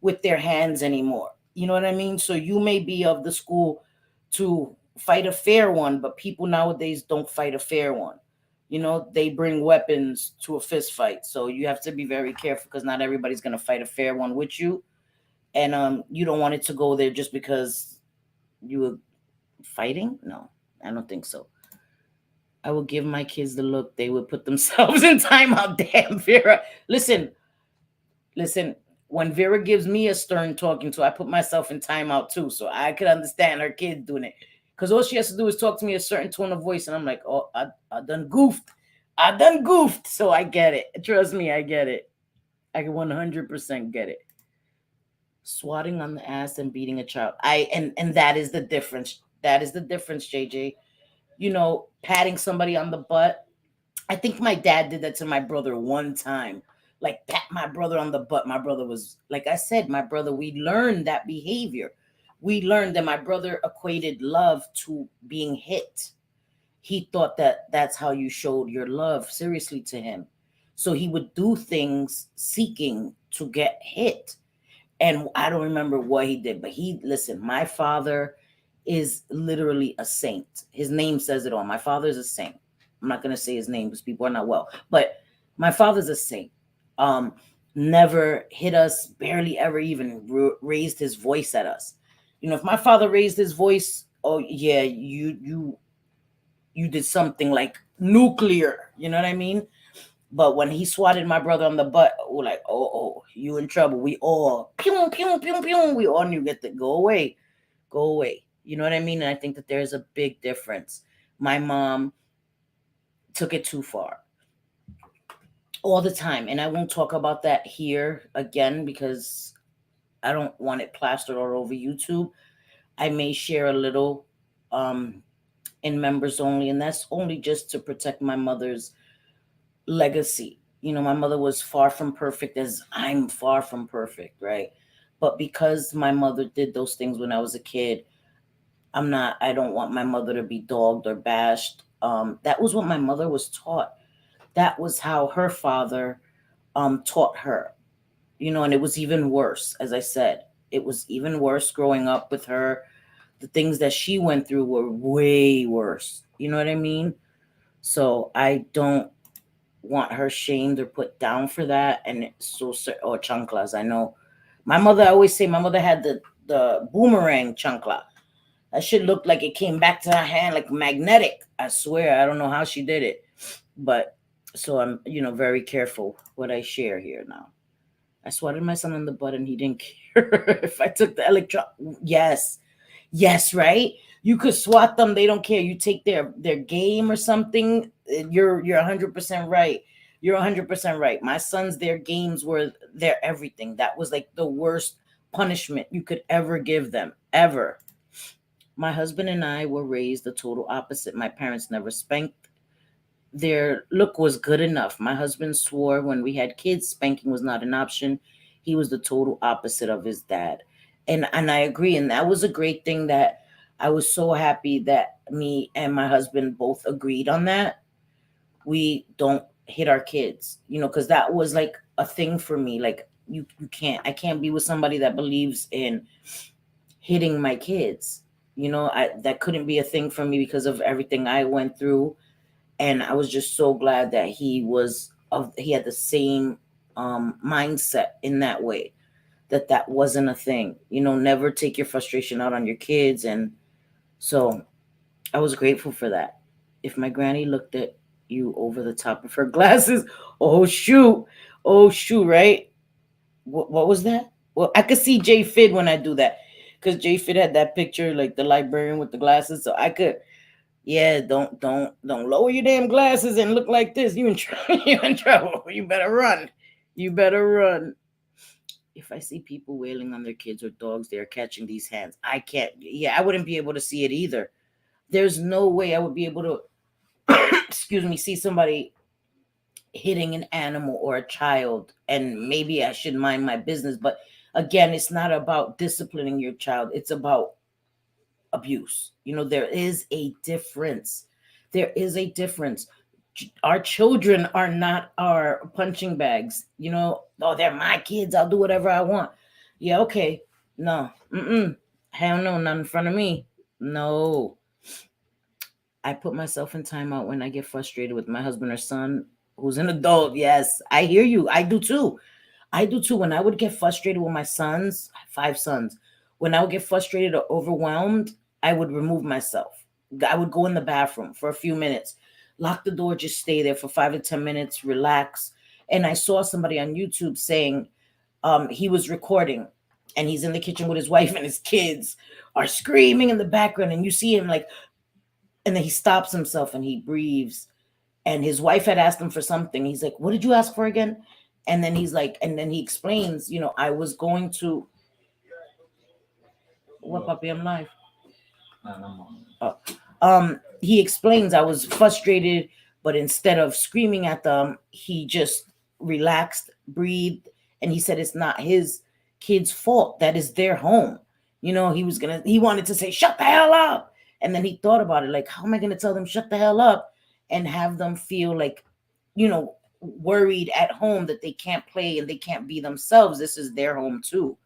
with their hands anymore. You know what I mean? So you may be of the school to fight a fair one, but people nowadays don't fight a fair one. They bring weapons to a fist fight. So you have to be very careful, because not everybody's going to fight a fair one with you. And you don't want it to go there just because you were fighting. No, I don't think so. I would give my kids the look. They would put themselves in timeout. Damn, Vera. Listen. When Vera gives me a stern talking to, I put myself in timeout too. So I could understand her kid doing it. Because all she has to do is talk to me a certain tone of voice. And I'm like, oh, I done goofed. I done goofed. So I get it. Trust me, I get it. I can 100% get it. Swatting on the ass and beating a child. And that is the difference. That is the difference, JJ. Patting somebody on the butt. I think my dad did that to my brother one time. Like, pat my brother on the butt. My brother was, like I said, we learned that behavior. We learned that my brother equated love to being hit. He thought that that's how you showed your love seriously to him. So he would do things seeking to get hit. And I don't remember what he did, but listen, my father is literally a saint. His name says it all. My father is a saint. I'm not going to say his name because people are not well, but my father's a saint. Never hit us, barely ever even raised his voice at us. If my father raised his voice, oh yeah, you did something like nuclear. You know what I mean? But when he swatted my brother on the butt, we're like, oh, you in trouble. We all, pew, pew, pew, pew. We all knew get to go away, go away. You know what I mean? And I think that there's a big difference. My mom took it too far all the time. And I won't talk about that here again because I don't want it plastered all over YouTube. I may share a little um, in members only, and that's only just to protect my mother's legacy. My mother was far from perfect as I'm far from perfect, right? But because my mother did those things when I was a kid, I don't want my mother to be dogged or bashed. That was what my mother was taught. That was how her father taught her, and it was even worse. As I said, it was even worse growing up with her. The things that she went through were way worse. You know what I mean? So I don't want her shamed or put down for that. And or chanclas. I know my mother. I always say my mother had the boomerang chancla. That shit looked like it came back to her hand like magnetic. I swear. I don't know how she did it, but so I'm very careful what I share here now. I swatted my son on the butt and he didn't care if I took the electron. Yes, yes, right. You could swat them; they don't care. You take their game or something. You're 100% right. You're 100% right. My sons, their games were their everything. That was like the worst punishment you could ever give them, ever. My husband and I were raised the total opposite. My parents never spanked. Their look was good enough. My husband swore when we had kids, spanking was not an option. He was the total opposite of his dad. And I agree. And that was a great thing that I was so happy that me and my husband both agreed on that. We don't hit our kids, because that was like a thing for me. Like I can't be with somebody that believes in hitting my kids. That couldn't be a thing for me because of everything I went through. And I was just so glad that he had the same mindset in that way, that wasn't a thing. Never take your frustration out on your kids. And so I was grateful for that. If my granny looked at you over the top of her glasses, oh shoot, oh shoot, right? What was that? Well, I could see Jay Fid when I do that, because Jay Fid had that picture, like the librarian with the glasses, so I could. Yeah, don't lower your damn glasses and look like this. You in trouble. You in trouble. You better run. You better run. If I see people wailing on their kids or dogs, they are catching these hands. I can't. Yeah, I wouldn't be able to see it either. There's no way I would be able to, excuse me, see somebody hitting an animal or a child, and maybe I should mind my business. But again, it's not about disciplining your child. It's about abuse. There is a difference. There is a difference. Our children are not our punching bags. Oh, they're my kids. I'll do whatever I want. Yeah, okay. No. Hell no, not in front of me. No. I put myself in timeout when I get frustrated with my husband or son who's an adult. Yes, I hear you. I do too. I do too. When I would get frustrated with my sons, I have 5 sons, when I would get frustrated or overwhelmed, I would remove myself. I would go in the bathroom for a few minutes, lock the door, just stay there for 5 to 10 minutes, relax. And I saw somebody on YouTube saying he was recording and he's in the kitchen with his wife and his kids are screaming in the background. And you see him like, and then he stops himself and he breathes. And his wife had asked him for something. He's like, what did you ask for again? And then he's like, and then he explains, I was going to. What, puppy? I'm live. He explains I was frustrated, but instead of screaming at them, he just relaxed, breathed, and he said it's not his kid's fault. That is their home. He wanted to say, shut the hell up. And then he thought about it, like, how am I gonna tell them shut the hell up and have them feel like, worried at home that they can't play and they can't be themselves. This is their home too.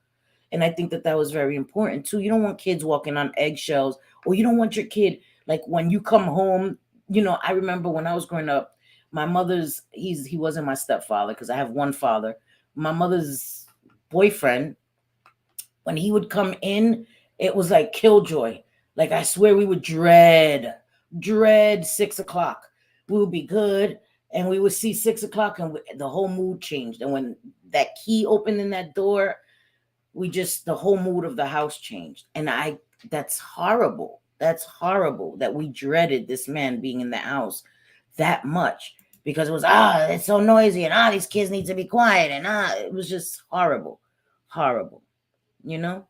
And I think that was very important too. You don't want kids walking on eggshells, or you don't want your kid, like when you come home, I remember when I was growing up, my mother's, he wasn't my stepfather because I have one father. My mother's boyfriend, when he would come in It was like killjoy. Like I swear we would dread 6 o'clock. We would be good, and we would see 6 o'clock, and the whole mood changed. And when that key opened in that door, the whole mood of the house changed. And that's horrible. That's horrible that we dreaded this man being in the house that much, because it was, it's so noisy, and these kids need to be quiet, and it was just horrible. Horrible. You know?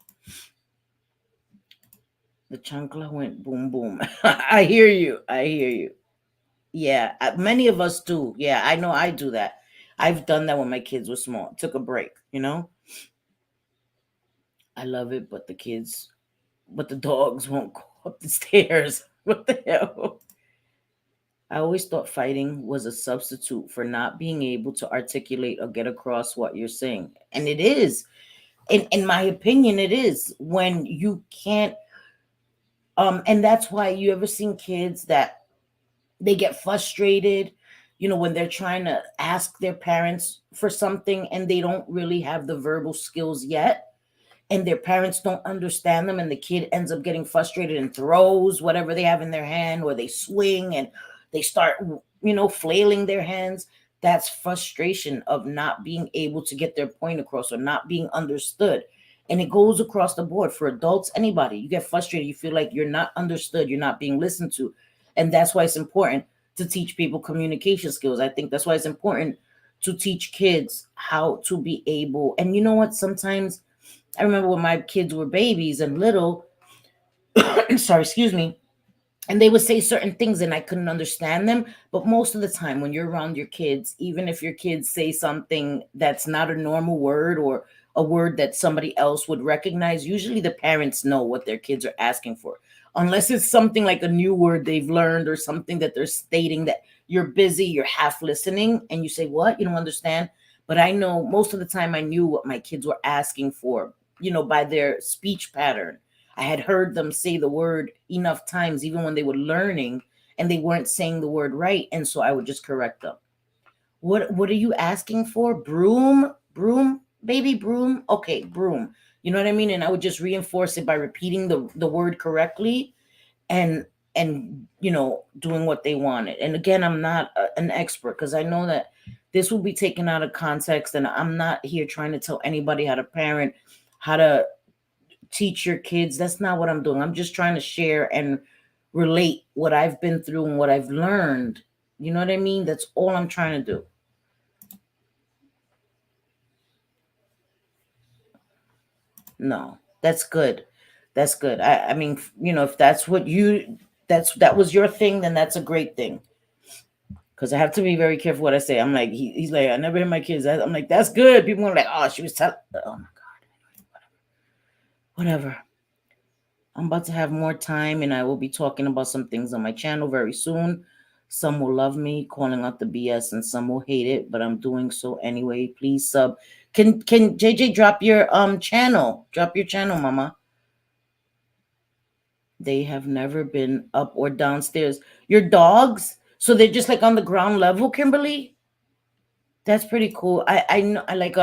The chancla went boom boom. I hear you. I hear you. Yeah, many of us do. Yeah, I know I do that. I've done that when my kids were small. Took a break, you know? I love it, but the dogs won't go up the stairs. What the hell? I always thought fighting was a substitute for not being able to articulate or get across what you're saying. And it is. In my opinion, it is, when you can't. And that's why you ever seen kids that they get frustrated, when they're trying to ask their parents for something and they don't really have the verbal skills yet, and their parents don't understand them, and the kid ends up getting frustrated and throws whatever they have in their hand, or they swing and they start, flailing their hands. That's frustration of not being able to get their point across or not being understood. And it goes across the board for adults, anybody. You get frustrated, you feel like you're not understood, you're not being listened to. And that's why it's important to teach people communication skills. I think that's why it's important to teach kids how to be able. And you know what? Sometimes I remember when my kids were babies and little, sorry, excuse me, and they would say certain things and I couldn't understand them. But most of the time when you're around your kids, even if your kids say something that's not a normal word or a word that somebody else would recognize, usually the parents know what their kids are asking for. Unless it's something like a new word they've learned or something that they're stating that you're busy, you're half listening, and you say, what? You don't understand? But I know most of the time I knew what my kids were asking for, by their speech pattern. I had heard them say the word enough times, even when they were learning and they weren't saying the word right. And so I would just correct them. What are you asking for? Broom, baby, broom. Okay, broom. You know what I mean? And I would just reinforce it by repeating the word correctly and doing what they wanted. And again, I'm not an expert, because I know that this will be taken out of context, and I'm not here trying to tell anybody how to parent, how to teach your kids. That's not what I'm doing. I'm just trying to share and relate what I've been through and what I've learned. You know what I mean? That's all I'm trying to do. No, that's good. That's good. I mean, if that's that was your thing, then that's a great thing. Because I have to be very careful what I say. I'm like, he's like, I never hear my kids. I'm like, that's good. People are like, oh, she was telling. Oh my God. Whatever. I'm about to have more time, and I will be talking about some things on my channel very soon. Some will love me calling out the BS, and some will hate it, but I'm doing so anyway. Please sub. Can JJ drop your channel? Drop your channel, mama. They have never been up or downstairs. Your dogs? So they're just like on the ground level, Kimberly? That's pretty cool. I know, I like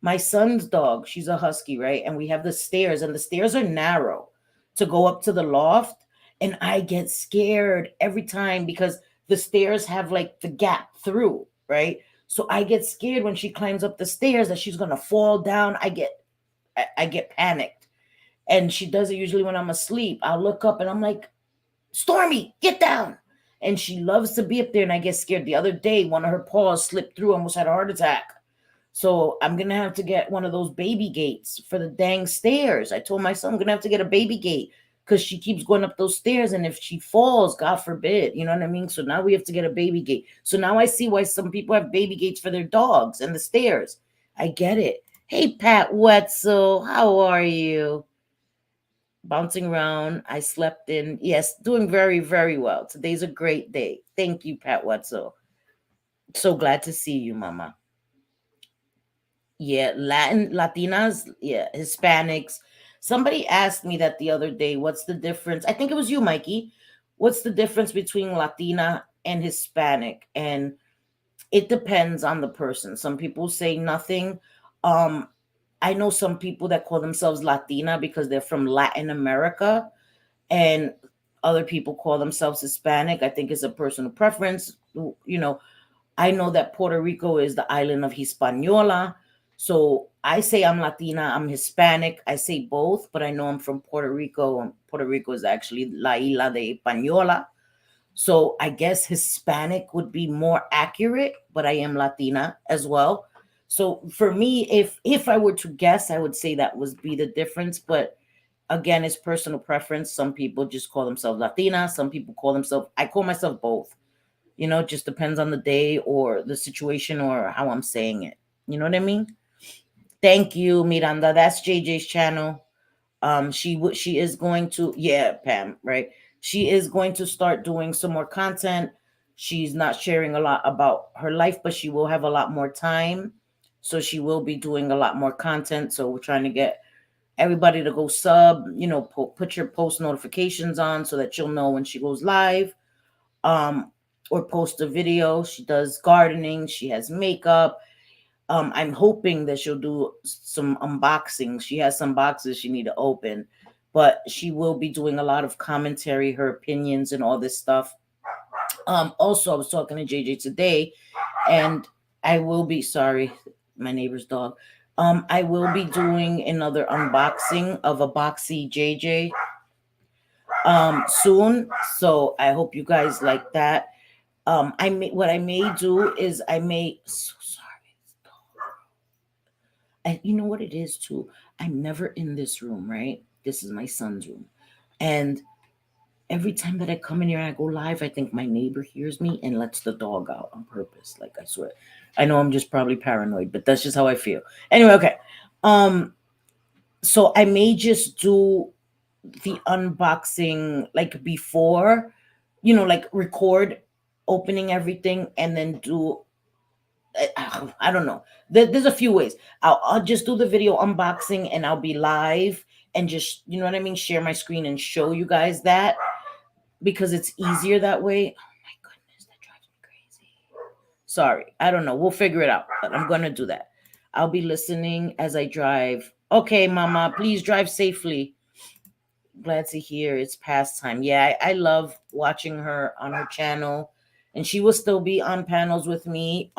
my son's dog, she's a husky, right? And we have the stairs, and the stairs are narrow to go up to the loft. And I get scared every time because the stairs have like the gap through, right? So I get scared when she climbs up the stairs that she's gonna fall down. I get panicked. And she does it usually when I'm asleep. I'll look up and I'm like, Stormy, get down. And she loves to be up there, and I get scared. The other day, one of her paws slipped through, almost had a heart attack. So I'm going to have to get one of those baby gates for the dang stairs. I told my son I'm going to have to get a baby gate because she keeps going up those stairs. And if she falls, God forbid, you know what I mean? So now we have to get a baby gate. So now I see why some people have baby gates for their dogs and the stairs. I get it. Hey, Pat Wetzel, how are you? Bouncing around. I slept in. Yes, doing very, very well. Today's a great day. Thank you, Pat Wetzel. So glad to see you, Mama. Yeah, Latinas, yeah, Hispanics. Somebody asked me that the other day, what's the difference? I think it was you, Mikey. What's the difference between Latina and Hispanic? And it depends on the person. Some people say nothing. I know some people that call themselves Latina because they're from Latin America, and other people call themselves Hispanic. I think it's a personal preference. You know, I know that Puerto Rico is the island of Hispaniola. So I say I'm Latina, I'm Hispanic. I say both, but I know I'm from Puerto Rico. And Puerto Rico is actually La Isla de Hispaniola. So I guess Hispanic would be more accurate, but I am Latina as well. So for me, if I were to guess, I would say that would be the difference. But again, it's personal preference. Some people just call themselves Latina. Some people call themselves. I call myself both. You know, it just depends on the day or the situation or how I'm saying it. You know what I mean? Thank you, Miranda. That's JJ's channel. She is going to, yeah, Pam, right? She is going to start doing some more content. She's not sharing a lot about her life, but she will have a lot more time. So she will be doing a lot more content. So we're trying to get everybody to go sub, you know, put your post notifications on so that you'll know when she goes live. Or post a video. She does gardening, she has makeup. I'm hoping that she'll do some unboxing. She has some boxes she need to open, but she will be doing a lot of commentary, her opinions, and all this stuff. Also, I was talking to JJ today, and I will be sorry, my neighbor's dog. I will be doing another unboxing of a Boxy JJ soon. So I hope you guys like that. I may what I may do is I may so sorry. And you know what it is too? I'm never in this room, right? This is my son's room. And every time that I come in here and I go live, I think my neighbor hears me and lets the dog out on purpose. Like I swear. I know I'm just probably paranoid, but that's just how I feel. Anyway, okay. So I may just do the unboxing like before, you know, like record opening everything and then do I don't know. There's a few ways. I'll just do the video unboxing and I'll be live and just, you know what I mean, share my screen and show you guys that because it's easier that way. Oh my goodness, that drives me crazy. Sorry, I don't know. We'll figure it out, but I'm gonna do that. I'll be listening as I drive. Okay, Mama, please drive safely. Glad to hear it's past time. Yeah, I love watching her on her channel, and she will still be on panels with me.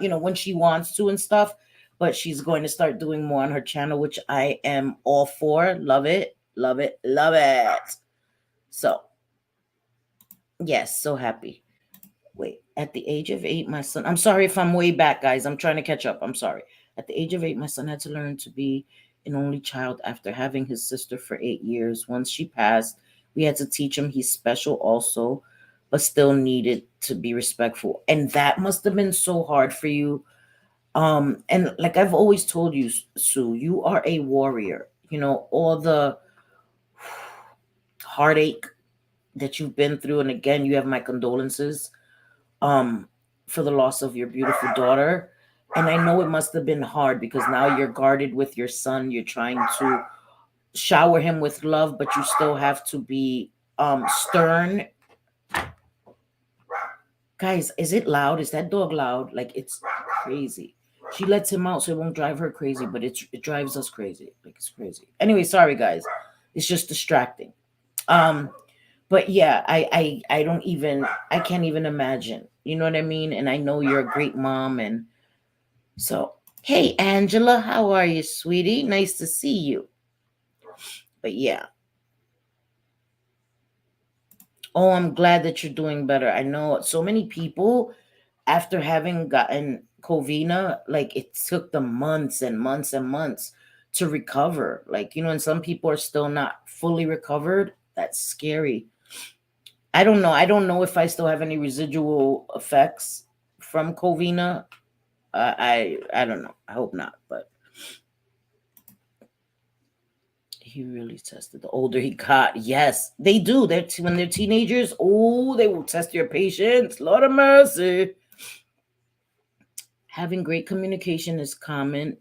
You know, when she wants to and stuff, but she's going to start doing more on her channel, which I am all for. Love it, love it, love it. So, yes, so happy. Wait, at the age of 8, my son, I'm sorry if I'm way back, guys. I'm trying to catch up. I'm sorry. At the age of 8, my son had to learn to be an only child after having his sister for 8 years. Once she passed, we had to teach him he's special also, but still needed to be respectful. And that must have been so hard for you. And like I've always told you, Sue, you are a warrior. You know, all the heartache that you've been through. And again, you have my condolences um for the loss of your beautiful daughter. And I know it must have been hard because now you're guarded with your son. You're trying to shower him with love, but you still have to be stern. Guys, is it loud? Is that dog loud? Like it's crazy. She lets him out so it won't drive her crazy, but it drives us crazy. Like it's crazy. Anyway, sorry guys. It's just distracting. Um but yeah, I don't even I can't even imagine. You know what I mean? And I know you're a great mom and so hey Angela, how are you, sweetie? Nice to see you. But yeah. Oh, I'm glad that you're doing better. I know so many people after having gotten Covina, like it took them months and months and months to recover. Like, you know, and some people are still not fully recovered. That's scary. I don't know. I don't know if I still have any residual effects from Covina. I don't know. I hope not, but he really tested the older he got. Yes, they do. They're when they're teenagers. Oh, they will test your patience. Lord of mercy. Having great communication is common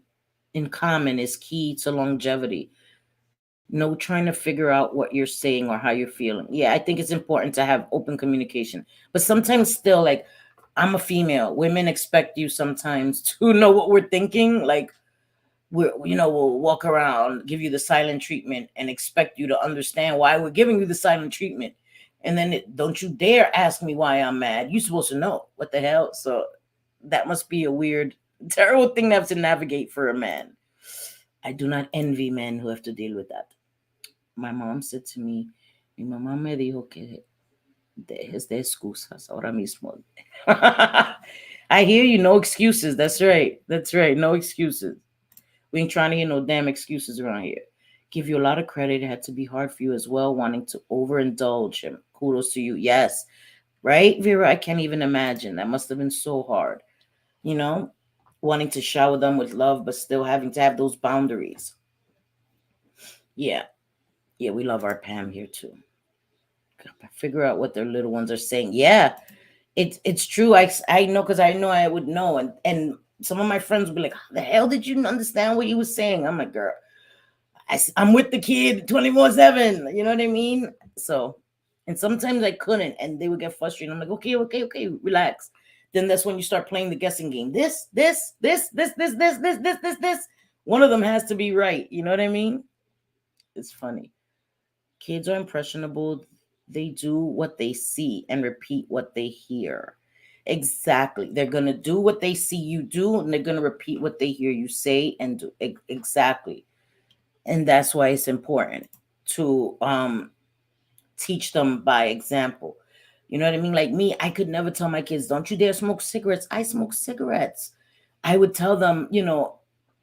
is key to longevity. No trying to figure out what you're saying or how you're feeling. Yeah, I think it's important to have open communication. But sometimes still like I'm a female. Women expect you sometimes to know what we're thinking. Like we'll walk around, give you the silent treatment, and expect you to understand why we're giving you the silent treatment. And then don't you dare ask me why I'm mad. You're supposed to know what the hell. So that must be a weird, terrible thing to have to navigate for a man. I do not envy men who have to deal with that. My mom said to me, mi mamá me dijo que dejes de excusas ahora mismo. I hear you, no excuses. That's right. That's right. No excuses. We ain't trying to hear no damn excuses around here. Give you a lot of credit. It had to be hard for you as well, wanting to overindulge him. Kudos to you. Yes. Right, Vera? I can't even imagine. That must have been so hard. You know, wanting to shower them with love, but still having to have those boundaries. Yeah. Yeah, we love our Pam here too. Figure out what their little ones are saying. Yeah, it's true. I know, because I know I would know, and some of my friends would be like, "How the hell did you understand what he was saying?" I'm like, "Girl, I'm with the kid 24/7." You know what I mean? So, and sometimes I couldn't, and they would get frustrated. I'm like, "Okay, okay, okay, relax." Then that's when you start playing the guessing game. This. One of them has to be right. You know what I mean? It's funny. Kids are impressionable. They do what they see and repeat what they hear. Exactly. They're going to do what they see you do, and they're going to repeat what they hear you say and do. Exactly. And that's why it's important to teach them by example. You know what I mean? Like me, I could never tell my kids, don't you dare smoke cigarettes. I smoke cigarettes. I would tell them,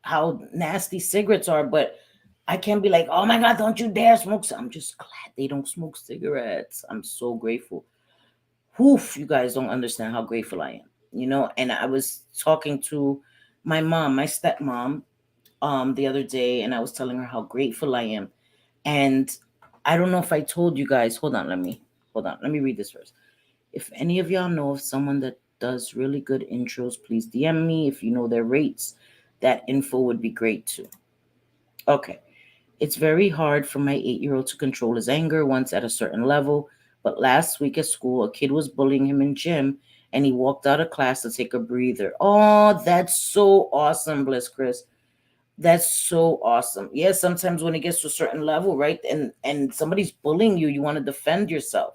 how nasty cigarettes are, but I can't be like, oh my God, don't you dare smoke. I'm just glad they don't smoke cigarettes. I'm so grateful. Woof, you guys don't understand how grateful I am. And I was talking to my mom, my stepmom, the other day, and I was telling her how grateful I am. And I don't know if I told you guys, let me read this first. If any of y'all know of someone that does really good intros, please DM me. If you know their rates, that info would be great too. Okay. It's very hard for my 8-year-old to control his anger once at a certain level. But last week at school, a kid was bullying him in gym, and he walked out of class to take a breather. Oh, that's so awesome, Bliss Chris. That's so awesome. Yeah, sometimes when it gets to a certain level, right, and somebody's bullying you, you want to defend yourself,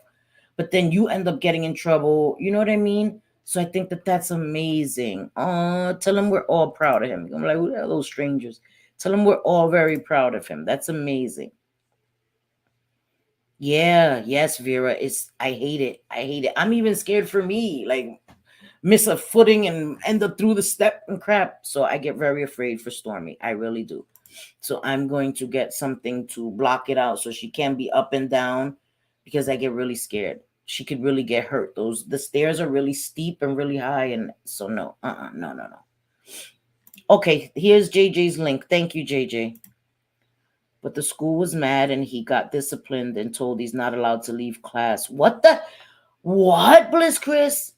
but then you end up getting in trouble. You know what I mean? So I think that that's amazing. Tell him we're all proud of him. I'm like, who are those strangers? Tell him we're all very proud of him. That's amazing. Yeah, yes, Vera. I hate it. I hate it. I'm even scared for me. Like, miss a footing and end up through the step and crap. So I get very afraid for Stormy. I really do. So I'm going to get something to block it out so she can't be up and down, because I get really scared. She could really get hurt. The stairs are really steep and really high, and so no. No. Okay, here's JJ's link. Thank you, JJ. But the school was mad and he got disciplined and told he's not allowed to leave class. What, Bliss Chris?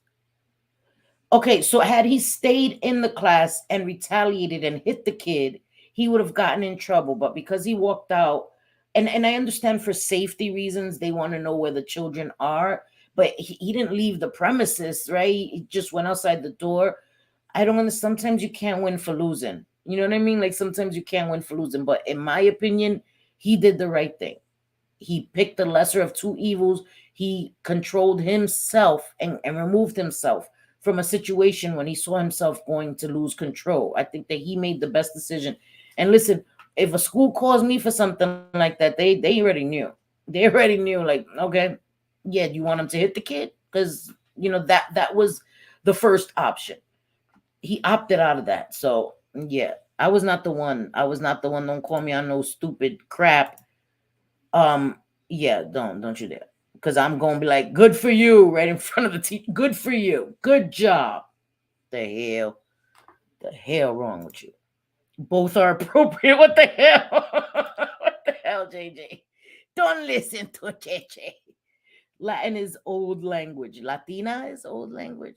Okay, so had he stayed in the class and retaliated and hit the kid, he would have gotten in trouble. But because he walked out, and I understand for safety reasons, they want to know where the children are, but he didn't leave the premises, right? He just went outside the door. I don't understand. Sometimes you can't win for losing. You know what I mean? Like sometimes you can't win for losing. But in my opinion, he did the right thing. He picked the lesser of two evils. He controlled himself and removed himself from a situation when he saw himself going to lose control. I think that he made the best decision. And listen, if a school calls me for something like that, they already knew. They already knew, like, okay, yeah, do you want him to hit the kid? Because that was the first option. He opted out of that. So yeah, I was not the one. Don't call me on no stupid crap. Yeah, don't you dare. Because I'm gonna be like, good for you, right in front of the teacher. Good for you. Good job. The hell wrong with you? Both are appropriate. What the hell? What the hell, JJ? Don't listen to JJ. Latin is old language. Latina is old language.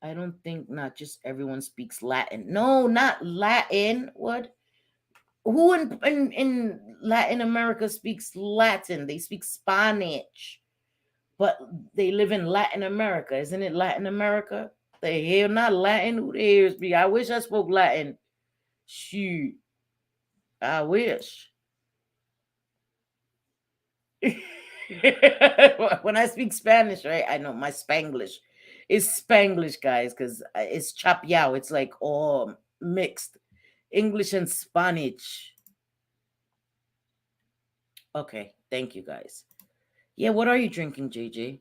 I don't think not just everyone speaks Latin. No, not Latin. What? Who in Latin America speaks Latin? They speak Spanish, but they live in Latin America. Isn't it Latin America? The hell, not Latin. Who the hell speak? I wish I spoke Latin. Shoot, I wish. When I speak Spanish, right? I know my Spanglish is Spanglish, guys, because it's chapiao. It's like all mixed English and Spanish. Okay, thank you, guys. Yeah, what are you drinking, JJ?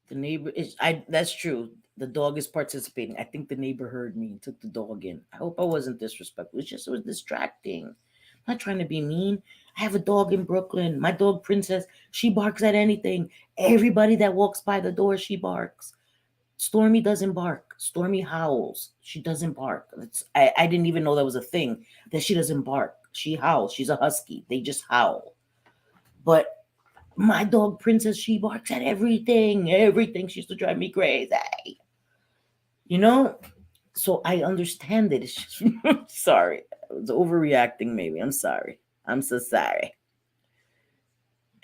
The neighbor is I that's true. The dog is participating. I think the neighbor heard me and took the dog in. I hope I wasn't disrespectful. It was distracting. I'm not trying to be mean. I have a dog in Brooklyn. My dog Princess, she barks at anything. Everybody that walks by the door, she barks. Stormy doesn't bark. Stormy howls. She doesn't bark. I didn't even know that was a thing that she doesn't bark. She howls. She's a husky. They just howl. But my dog Princess, she barks at everything. Everything. She used to drive me crazy. You know? So I understand it. It's just, sorry. I was overreacting, maybe. I'm sorry. I'm so sorry.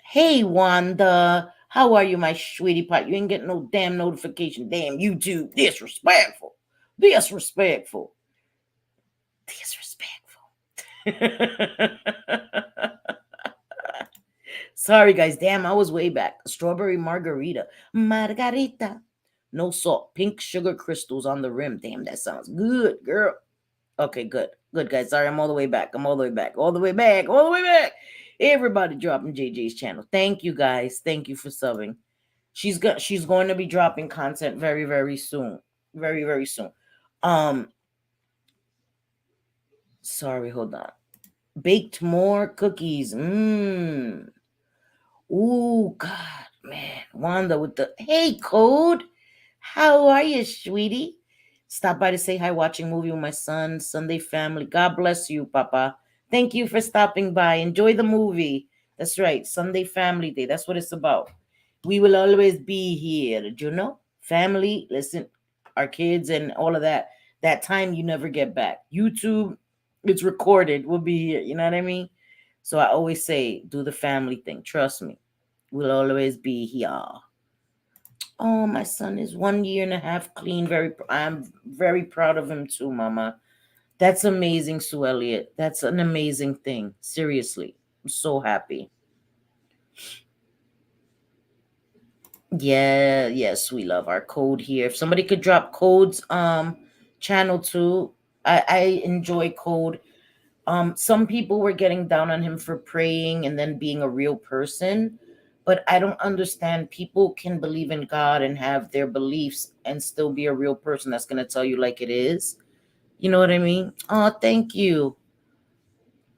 Hey, Wanda. How are you, my sweetie pot? You ain't getting no damn notification. Damn, YouTube. Disrespectful. Disrespectful. Disrespectful. Sorry, guys. Damn, I was way back. Strawberry margarita. Margarita. No salt. Pink sugar crystals on the rim. Damn, that sounds good, girl. Okay, good. Good, guys. Sorry, I'm all the way back. I'm all the way back. All the way back. All the way back. Everybody dropping JJ's channel. Thank you, guys. Thank you for subbing. She's going to be dropping content very, very soon. Very, very soon. Sorry, hold on. Baked more cookies. Ooh, God, man. Wanda with the hey code. How are you, sweetie? Stop by to say hi, watching movie with my son, Sunday family. God bless you, Papa. Thank you for stopping by. Enjoy the movie. That's right, Sunday family day. That's what it's about. We will always be here. Did you know? Family, listen, our kids and all of that. That time you never get back. YouTube, it's recorded. We'll be here. You know what I mean? So I always say, do the family thing. Trust me. We'll always be here. Oh, my son is 1 year and a half clean. I'm very proud of him too, Mama. That's amazing, Sue Elliott. That's an amazing thing. Seriously. I'm so happy. Yeah, yes, we love our code here. If somebody could drop codes, channel 2. I enjoy code. Some people were getting down on him for praying and then being a real person, but I don't understand. People can believe in God and have their beliefs and still be a real person that's going to tell you like it is. You know what I mean? Oh, thank you.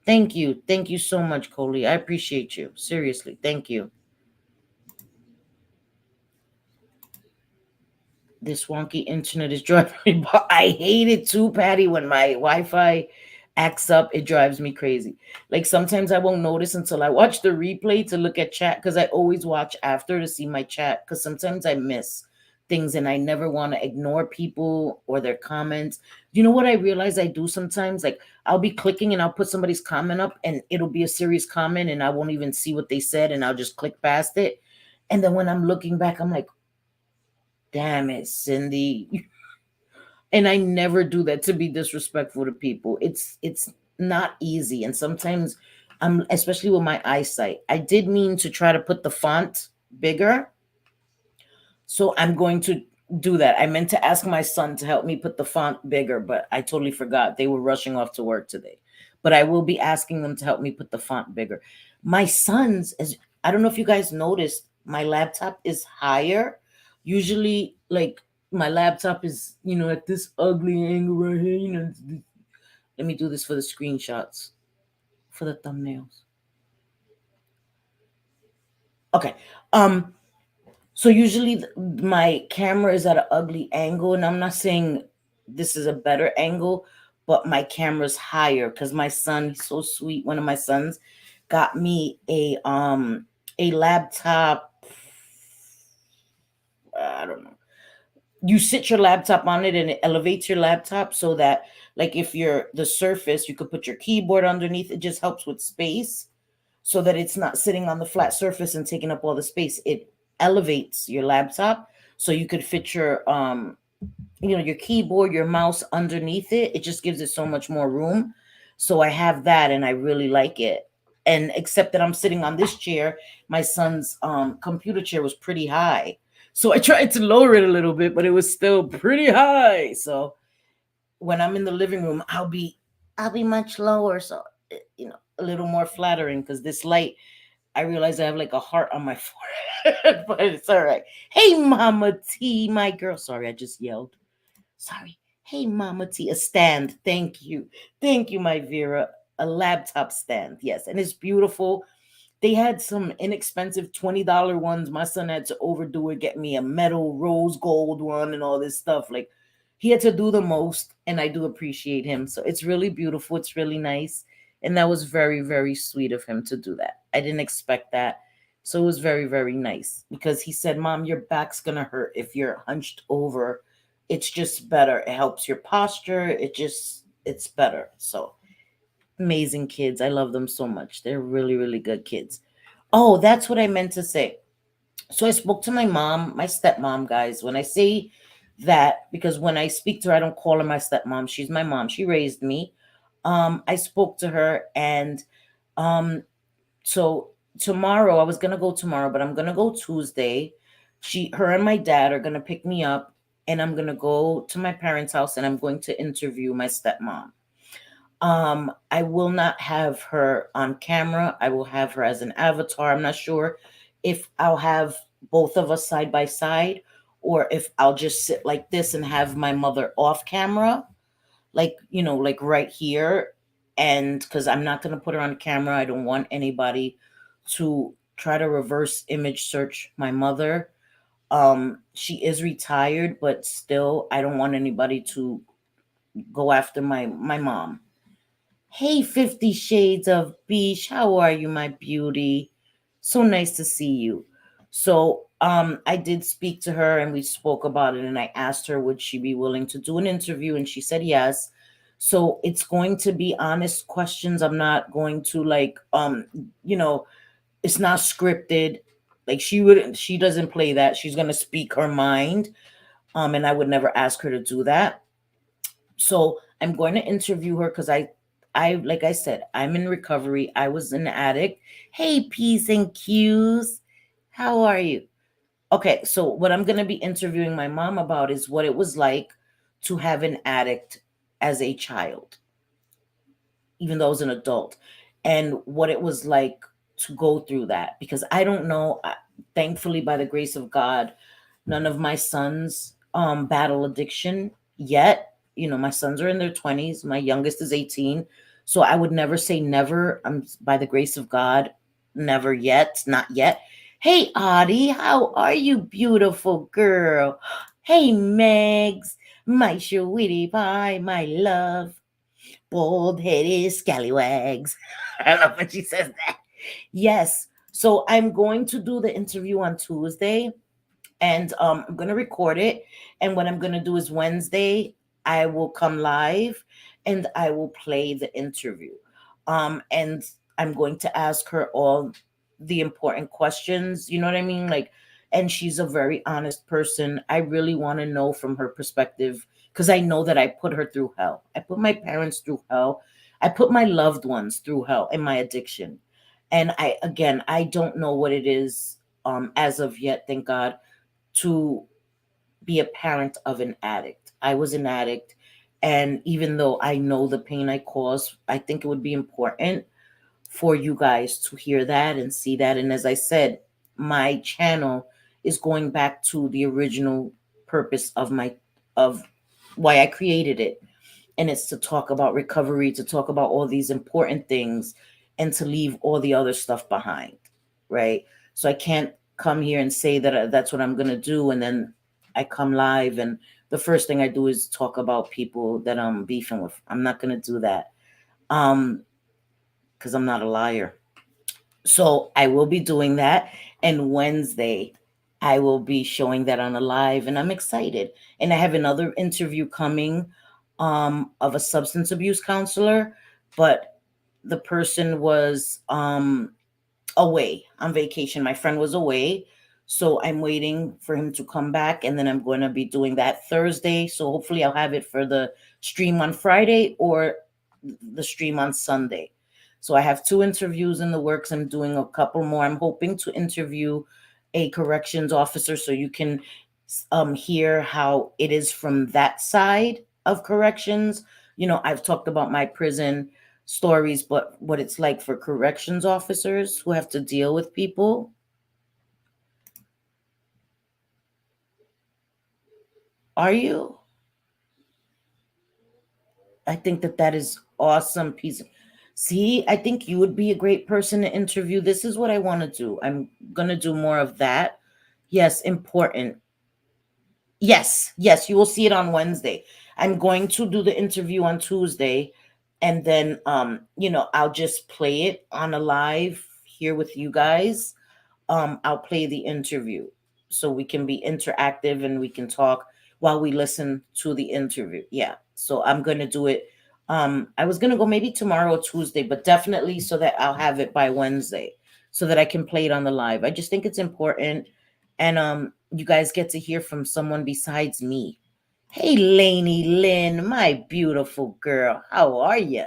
Thank you. Thank you so much, Coley. I appreciate you. Seriously. Thank you. This wonky internet is driving me. I hate it too, Patty. When my Wi-Fi acts up, it drives me crazy. Like sometimes I won't notice until I watch the replay to look at chat, because I always watch after to see my chat, because sometimes I miss things and I never want to ignore people or their comments. You know what I realize I do sometimes? Like I'll be clicking and I'll put somebody's comment up and it'll be a serious comment and I won't even see what they said and I'll just click past it. And then when I'm looking back, I'm like, damn it, Cindy. And I never do that to be disrespectful to people. It's not easy. And sometimes I'm, especially with my eyesight, I did mean to try to put the font bigger. So I'm going to do that. I meant to ask my son to help me put the font bigger, but I totally forgot. They were rushing off to work today. But I will be asking them to help me put the font bigger. My son's, as I don't know if you guys noticed, my laptop is higher. Usually, like my laptop is, at this ugly angle right here. Let me do this for the screenshots, for the thumbnails. Okay. So usually my camera is at an ugly angle, and I'm not saying this is a better angle, but my camera's higher because my son, he's so sweet. One of my sons got me a laptop. I don't know. You sit your laptop on it and it elevates your laptop so that, like, if you're the surface, you could put your keyboard underneath. It just helps with space so that it's not sitting on the flat surface and taking up all the space. It elevates your laptop so you could fit your keyboard, your mouse underneath it. It just gives it so much more room. So I have that and I really like it. And except that I'm sitting on this chair, my son's computer chair was pretty high. So I tried to lower it a little bit, but it was still pretty high. So when I'm in the living room, I'll be much lower. So a little more flattering because this light, I realize I have like a heart on my forehead, but it's all right. Hey, Mama T, my girl. Sorry, I just yelled. Sorry. Hey, Mama T, a stand. Thank you. Thank you, my Vera. A laptop stand. Yes. And it's beautiful. They had some inexpensive $20 ones. My son had to overdo it, get me a metal rose gold one and all this stuff. Like, he had to do the most, and I do appreciate him. So it's really beautiful. It's really nice. And that was very, very sweet of him to do that. I didn't expect that. So it was very, very nice because he said, Mom, your back's going to hurt if you're hunched over. It's just better. It helps your posture. It's better. So amazing kids. I love them so much. They're really, really good kids. Oh, that's what I meant to say. So I spoke to my mom, my stepmom, guys. When I say that, because when I speak to her, I don't call her my stepmom. She's my mom. She raised me. I spoke to her, and um, so tomorrow I was gonna go tomorrow, but I'm gonna go Tuesday. Her and my dad are gonna pick me up, and I'm gonna go to my parents' house, and I'm going to interview my stepmom. I will not have her on camera. I will have her as an avatar. I'm not sure if I'll have both of us side by side or if I'll just sit like this and have my mother off camera, like, like right here. And because I'm not going to put her on camera, I don't want anybody to try to reverse image search my mother. She is retired, but still, I don't want anybody to go after my mom. Hey, 50 Shades of Beach. How are you, my beauty? So nice to see you. So, I did speak to her and we spoke about it, and I asked her, would she be willing to do an interview? And she said yes. So it's going to be honest questions. I'm not going to like, it's not scripted. Like she doesn't play that. She's going to speak her mind. And I would never ask her to do that. So I'm going to interview her because I like I said, I'm in recovery. I was an addict. Hey, P's and Q's. How are you? Okay, so what I'm going to be interviewing my mom about is what it was like to have an addict as a child, even though I was an adult, and what it was like to go through that. Because I don't know, thankfully, by the grace of God, none of my sons battle addiction yet. My sons are in their 20s. My youngest is 18. So I would never say never. By the grace of God, never yet, not yet. Hey, Audie, how are you, beautiful girl? Hey, Megs, my sweetie pie, my love, bald-headed scallywags. I love when she says that. Yes. So I'm going to do the interview on Tuesday, and I'm going to record it. And what I'm going to do is Wednesday, I will come live and I will play the interview. And I'm going to ask her all the important questions. You know what I mean? Like, and she's a very honest person. I really want to know from her perspective because I know that I put her through hell. I put my parents through hell. I put my loved ones through hell in my addiction. And I don't know what it is as of yet, thank God, to be a parent of an addict. I was an addict. And even though I know the pain I caused, I think it would be important for you guys to hear that and see that. And as I said, my channel is going back to the original purpose of why I created it. And it's to talk about recovery, to talk about all these important things, and to leave all the other stuff behind. Right. So I can't come here and say that that's what I'm going to do. And then I come live and the first thing I do is talk about people that I'm beefing with. I'm not going to do that. Because I'm not a liar. So I will be doing that. And Wednesday, I will be showing that on a live, and I'm excited. And I have another interview coming of a substance abuse counselor, but the person was away on vacation. My friend was away. So I'm waiting for him to come back, and then I'm going to be doing that Thursday. So hopefully I'll have it for the stream on Friday or the stream on Sunday. So I have 2 interviews in the works. I'm doing a couple more. I'm hoping to interview a corrections officer so you can hear how it is from that side of corrections. I've talked about my prison stories, but what it's like for corrections officers who have to deal with people. Are you? I think that that is awesome piece. See, I think you would be a great person to interview. This is what I want to do. I'm going to do more of that. Yes, important. Yes, yes, you will see it on Wednesday. I'm going to do the interview on Tuesday, and then I'll just play it on a live here with you guys. I'll play the interview so we can be interactive and we can talk while we listen to the interview. Yeah. So I'm going to do it. I was going to go maybe tomorrow or Tuesday, but definitely so that I'll have it by Wednesday so that I can play it on the live. I just think it's important. And you guys get to hear from someone besides me. Hey, Lainey Lynn, my beautiful girl. How are you?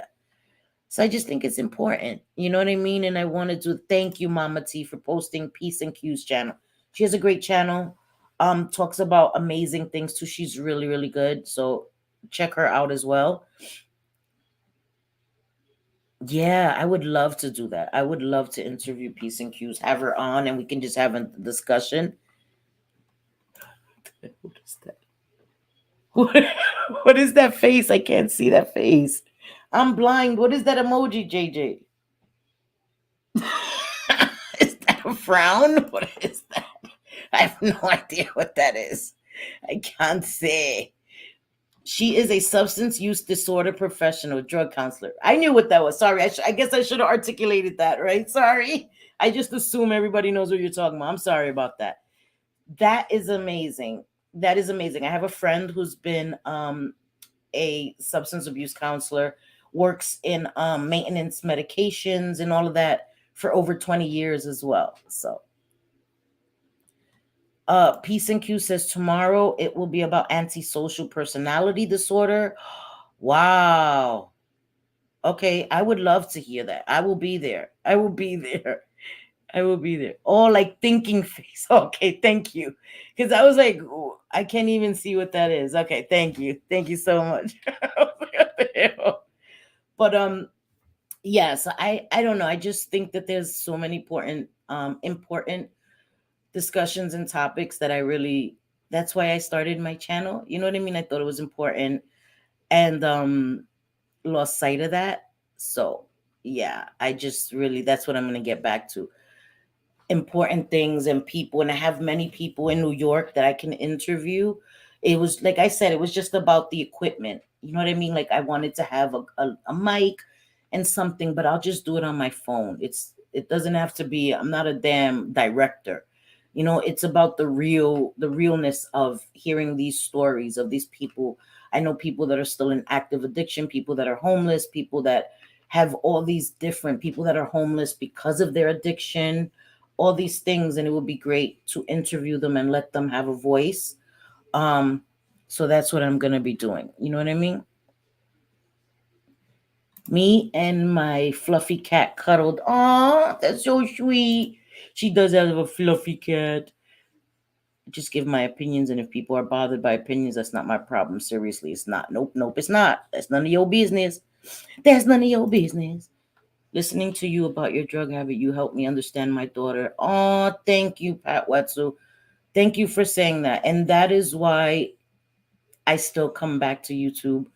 So I just think it's important. You know what I mean? And I wanted to thank you, Mama T, for posting Peace and Q's channel. She has a great channel. Talks about amazing things too. She's really, really good. So check her out as well. Yeah, I would love to do that. I would love to interview Peace and Q's, have her on, and we can just have a discussion. What is that? What is that face? I can't see that face. I'm blind. What is that emoji, JJ? Is that a frown? What is that? I have no idea what that is. I can't say. She is a substance use disorder professional, drug counselor. I knew what that was. Sorry. I guess I should have articulated that, right? Sorry. I just assume everybody knows what you're talking about. I'm sorry about that. That is amazing. That is amazing. I have a friend who's been a substance abuse counselor, works in maintenance medications and all of that for over 20 years as well. So Peace and Q says tomorrow it will be about antisocial personality disorder. Wow. Okay, I would love to hear that. I will be there. I will be there. I will be there. Oh, like thinking face. Okay, thank you. Because I was like, "Ooh, I can't even see what that is." Okay, thank you. Thank you so much. What the hell? But yes, I don't know. I just think that there's so many important discussions and topics that I really, that's why I started my channel. You know what I mean? I thought it was important and lost sight of that. So yeah, I just really, that's what I'm gonna get back to. Important things and people, and I have many people in New York that I can interview. It was like I said, it was just about the equipment. You know what I mean? Like I wanted to have a mic and something, but I'll just do it on my phone. It doesn't have to be, I'm not a damn director. It's about the realness of hearing these stories of these people. I know people that are still in active addiction, people that are homeless, people that have all these different people that are homeless because of their addiction, all these things, and it would be great to interview them and let them have a voice. Um, so that's what I'm gonna be doing. You know what I mean? Me and my fluffy cat cuddled. Oh, that's so sweet. She does have a fluffy cat. Just give my opinions, and if people are bothered by opinions, that's not my problem. Seriously, it's not. Nope, nope, it's not. That's none of your business. That's none of your business. Listening to you about your drug habit, you helped me understand my daughter. Oh, thank you, Pat Wetzel. Thank you for saying that. And that is why I still come back to YouTube.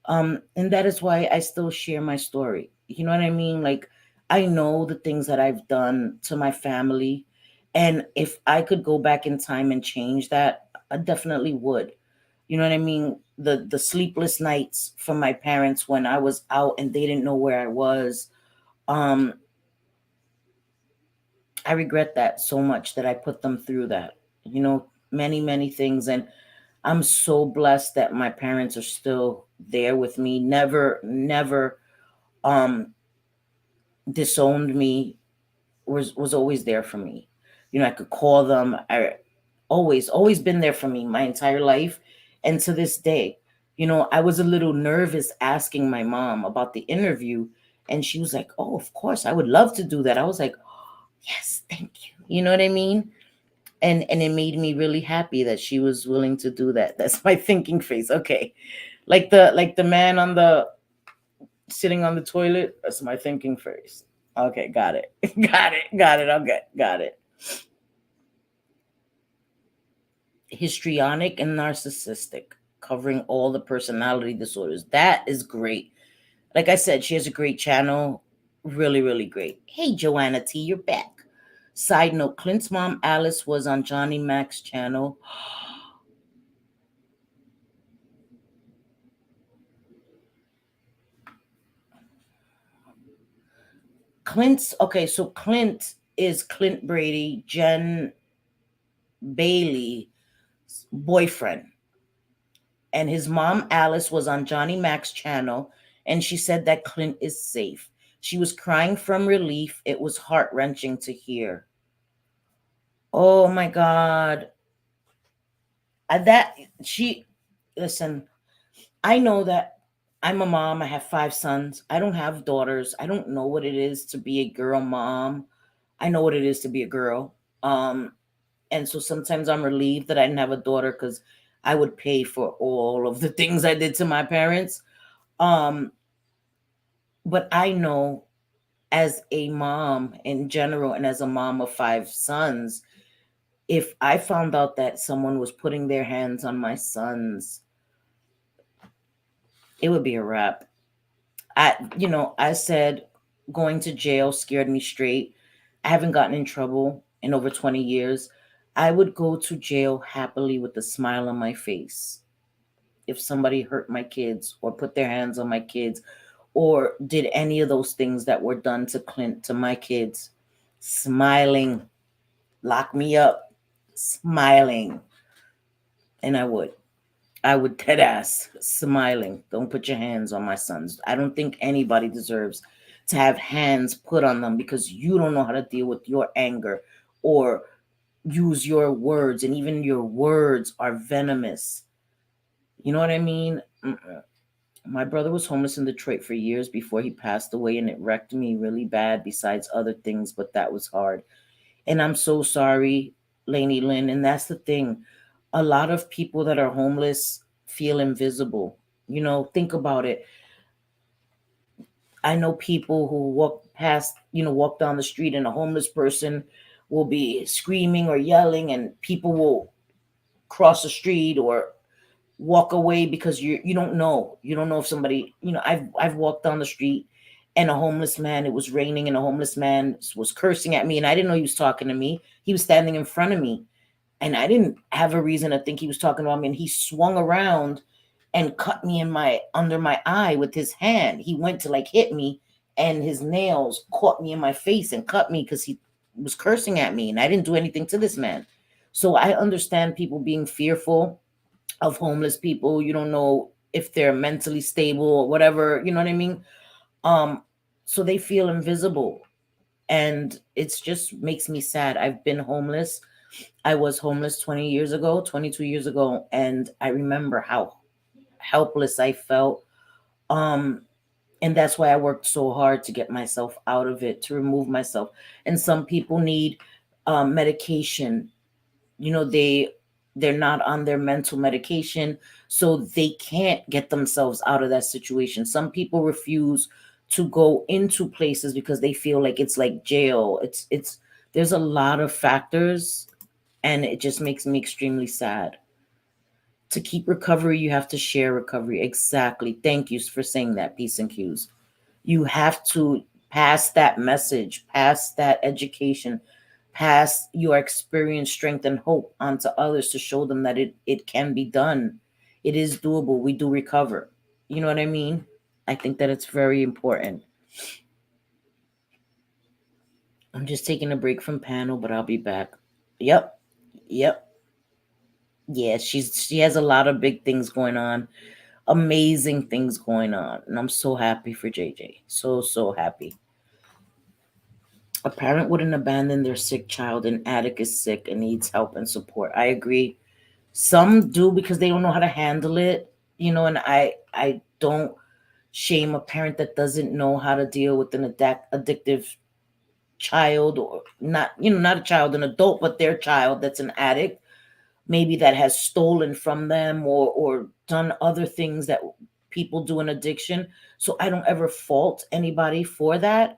And that is why I still share my story. You know what I mean? Like, I know the things that I've done to my family. And if I could go back in time and change that, I definitely would. You know what I mean? The sleepless nights from my parents when I was out and they didn't know where I was. Um, I regret that so much that I put them through that. Many, many things. And I'm so blessed that my parents are still there with me. Never, never um disowned me, was always there for me. I could call them. I always been there for me my entire life. And to this day, I was a little nervous asking my mom about the interview. And she was like, "Oh, of course, I would love to do that." I was like, "Yes, thank you." You know what I mean? And it made me really happy that she was willing to do that. That's my thinking face. Okay. Like the man on the sitting on the toilet, that's my thinking face. Okay, got it. Got it. Okay, got it. Histrionic and narcissistic, covering all the personality disorders. That is great. Like I said, she has a great channel. Really, really great. Hey, Joanna T, you're back. Side note, Clint's mom, Alice, was on Johnny Mac's channel. Okay, so Clint is Clint Brady, Jen Bailey's boyfriend. And his mom, Alice, was on Johnny Mac's channel, and she said that Clint is safe. She was crying from relief. It was heart wrenching to hear. Oh my God. That she, listen, I know that I'm a mom. I have 5 sons. I don't have daughters. I don't know what it is to be a girl mom. I know what it is to be a girl. And so sometimes I'm relieved that I didn't have a daughter because I would pay for all of the things I did to my parents. Um, but I know as a mom in general and as a mom of 5 sons, if I found out that someone was putting their hands on my sons, it would be a wrap. I said going to jail scared me straight. I haven't gotten in trouble in over 20 years. I would go to jail happily with a smile on my face if somebody hurt my kids or put their hands on my kids or did any of those things that were done to Clint to my kids. Smiling, lock me up, smiling. And I would dead ass smiling. Don't put your hands on my sons. I don't think anybody deserves to have hands put on them because you don't know how to deal with your anger or use your words, and even your words are venomous. You know what I mean? My brother was homeless in Detroit for years before he passed away, and it wrecked me really bad, besides other things, but that was hard. And I'm so sorry, Lainey Lynn. And that's the thing. A lot of people that are homeless feel invisible. Think about it. I know people who walk down the street, and a homeless person will be screaming or yelling, and people will cross the street or walk away because you don't know if somebody, I've walked down the street and a homeless man, it was raining, and a homeless man was cursing at me, and I didn't know he was talking to me. He was standing in front of me, and I didn't have a reason to think he was talking about me, and he swung around and cut me in my under my eye with his hand. He went to like hit me, and his nails caught me in my face and cut me because he was cursing at me, and I didn't do anything to this man. So I understand people being fearful of homeless people. You don't know if they're mentally stable or whatever, you know what I mean? Um, so they feel invisible. And it's just makes me sad. I've been homeless. I was homeless 20 years ago, 22 years ago, and I remember how helpless I felt. Um, and that's why I worked so hard to get myself out of it, to remove myself. And some people need medication. They're not on their mental medication, so they can't get themselves out of that situation. Some people refuse to go into places because they feel like it's like jail. It's There's a lot of factors, and it just makes me extremely sad. To keep recovery, you have to share recovery. Exactly. Thank you for saying that. Peace and cues. You have to pass that message, pass that education, pass your experience, strength, and hope onto others to show them that it can be done. It is doable. We do recover. You know what I mean? I think that it's very important. I'm just taking a break from panel, but I'll be back. Yep. Yep. Yeah, she has a lot of big things going on, amazing things going on, and I'm so happy for JJ. So happy. A parent wouldn't abandon their sick child. An addict is sick and needs help and support. I agree. Some do because they don't know how to handle it, and I don't shame a parent that doesn't know how to deal with an addictive child, or not, not a child, an adult, but their child that's an addict, maybe that has stolen from them or done other things that people do in addiction. So I don't ever fault anybody for that.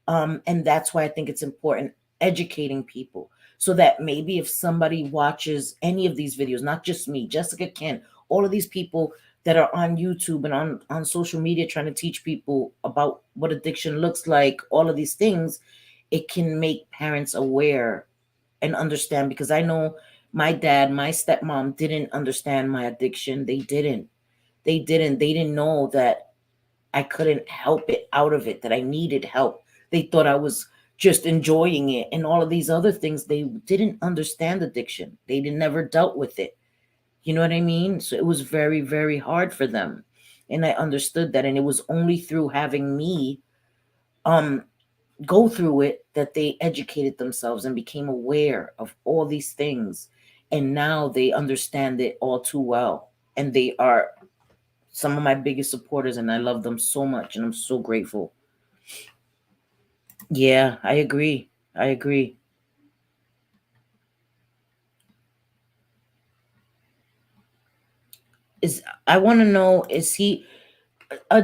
And that's why I think it's important educating people, so that maybe if somebody watches any of these videos, not just me, Jessica Kent, all of these people that are on YouTube and on social media trying to teach people about what addiction looks like, all of these things, it can make parents aware and understand. Because I know my dad, my stepmom didn't understand my addiction. They didn't know that I couldn't help it out of it, that I needed help. They thought I was just enjoying it and all of these other things. They didn't understand addiction. They never dealt with it. You know what I mean? So it was very, very hard for them. And I understood that. And it was only through having me um go through it that they educated themselves and became aware of all these things. And now they understand it all too well. And they are some of my biggest supporters, and I love them so much, and I'm so grateful. Yeah, I agree. I agree. Is I want to know, is he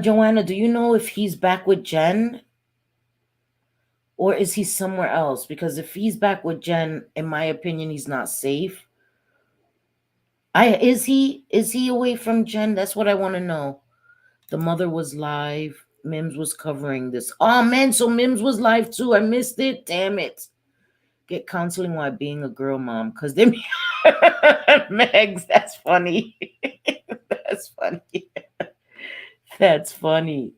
Joanna, do you know if he's back with Jen, or is he somewhere else? Because if he's back with Jen, in my opinion, he's not safe. I is he away from Jen? That's what I want to know. The mother was live. Mims was covering this. Oh man, so Mims was live too. I missed it. Damn it. Get counseling while being a girl mom. Cause they Megs, that's funny. That's funny. That's funny.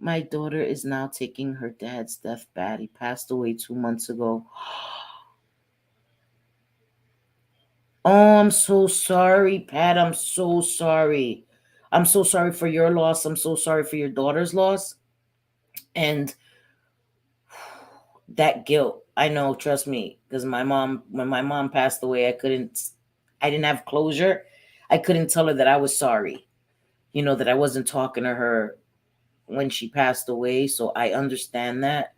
My daughter is now taking her dad's death bad. He passed away 2 months ago. Oh, I'm so sorry, Pat. I'm so sorry. I'm so sorry for your loss. I'm so sorry for your daughter's loss. And that guilt, I know, trust me, because when my mom passed away, I didn't have closure. I couldn't tell her that I was sorry, that I wasn't talking to her when she passed away. So I understand that.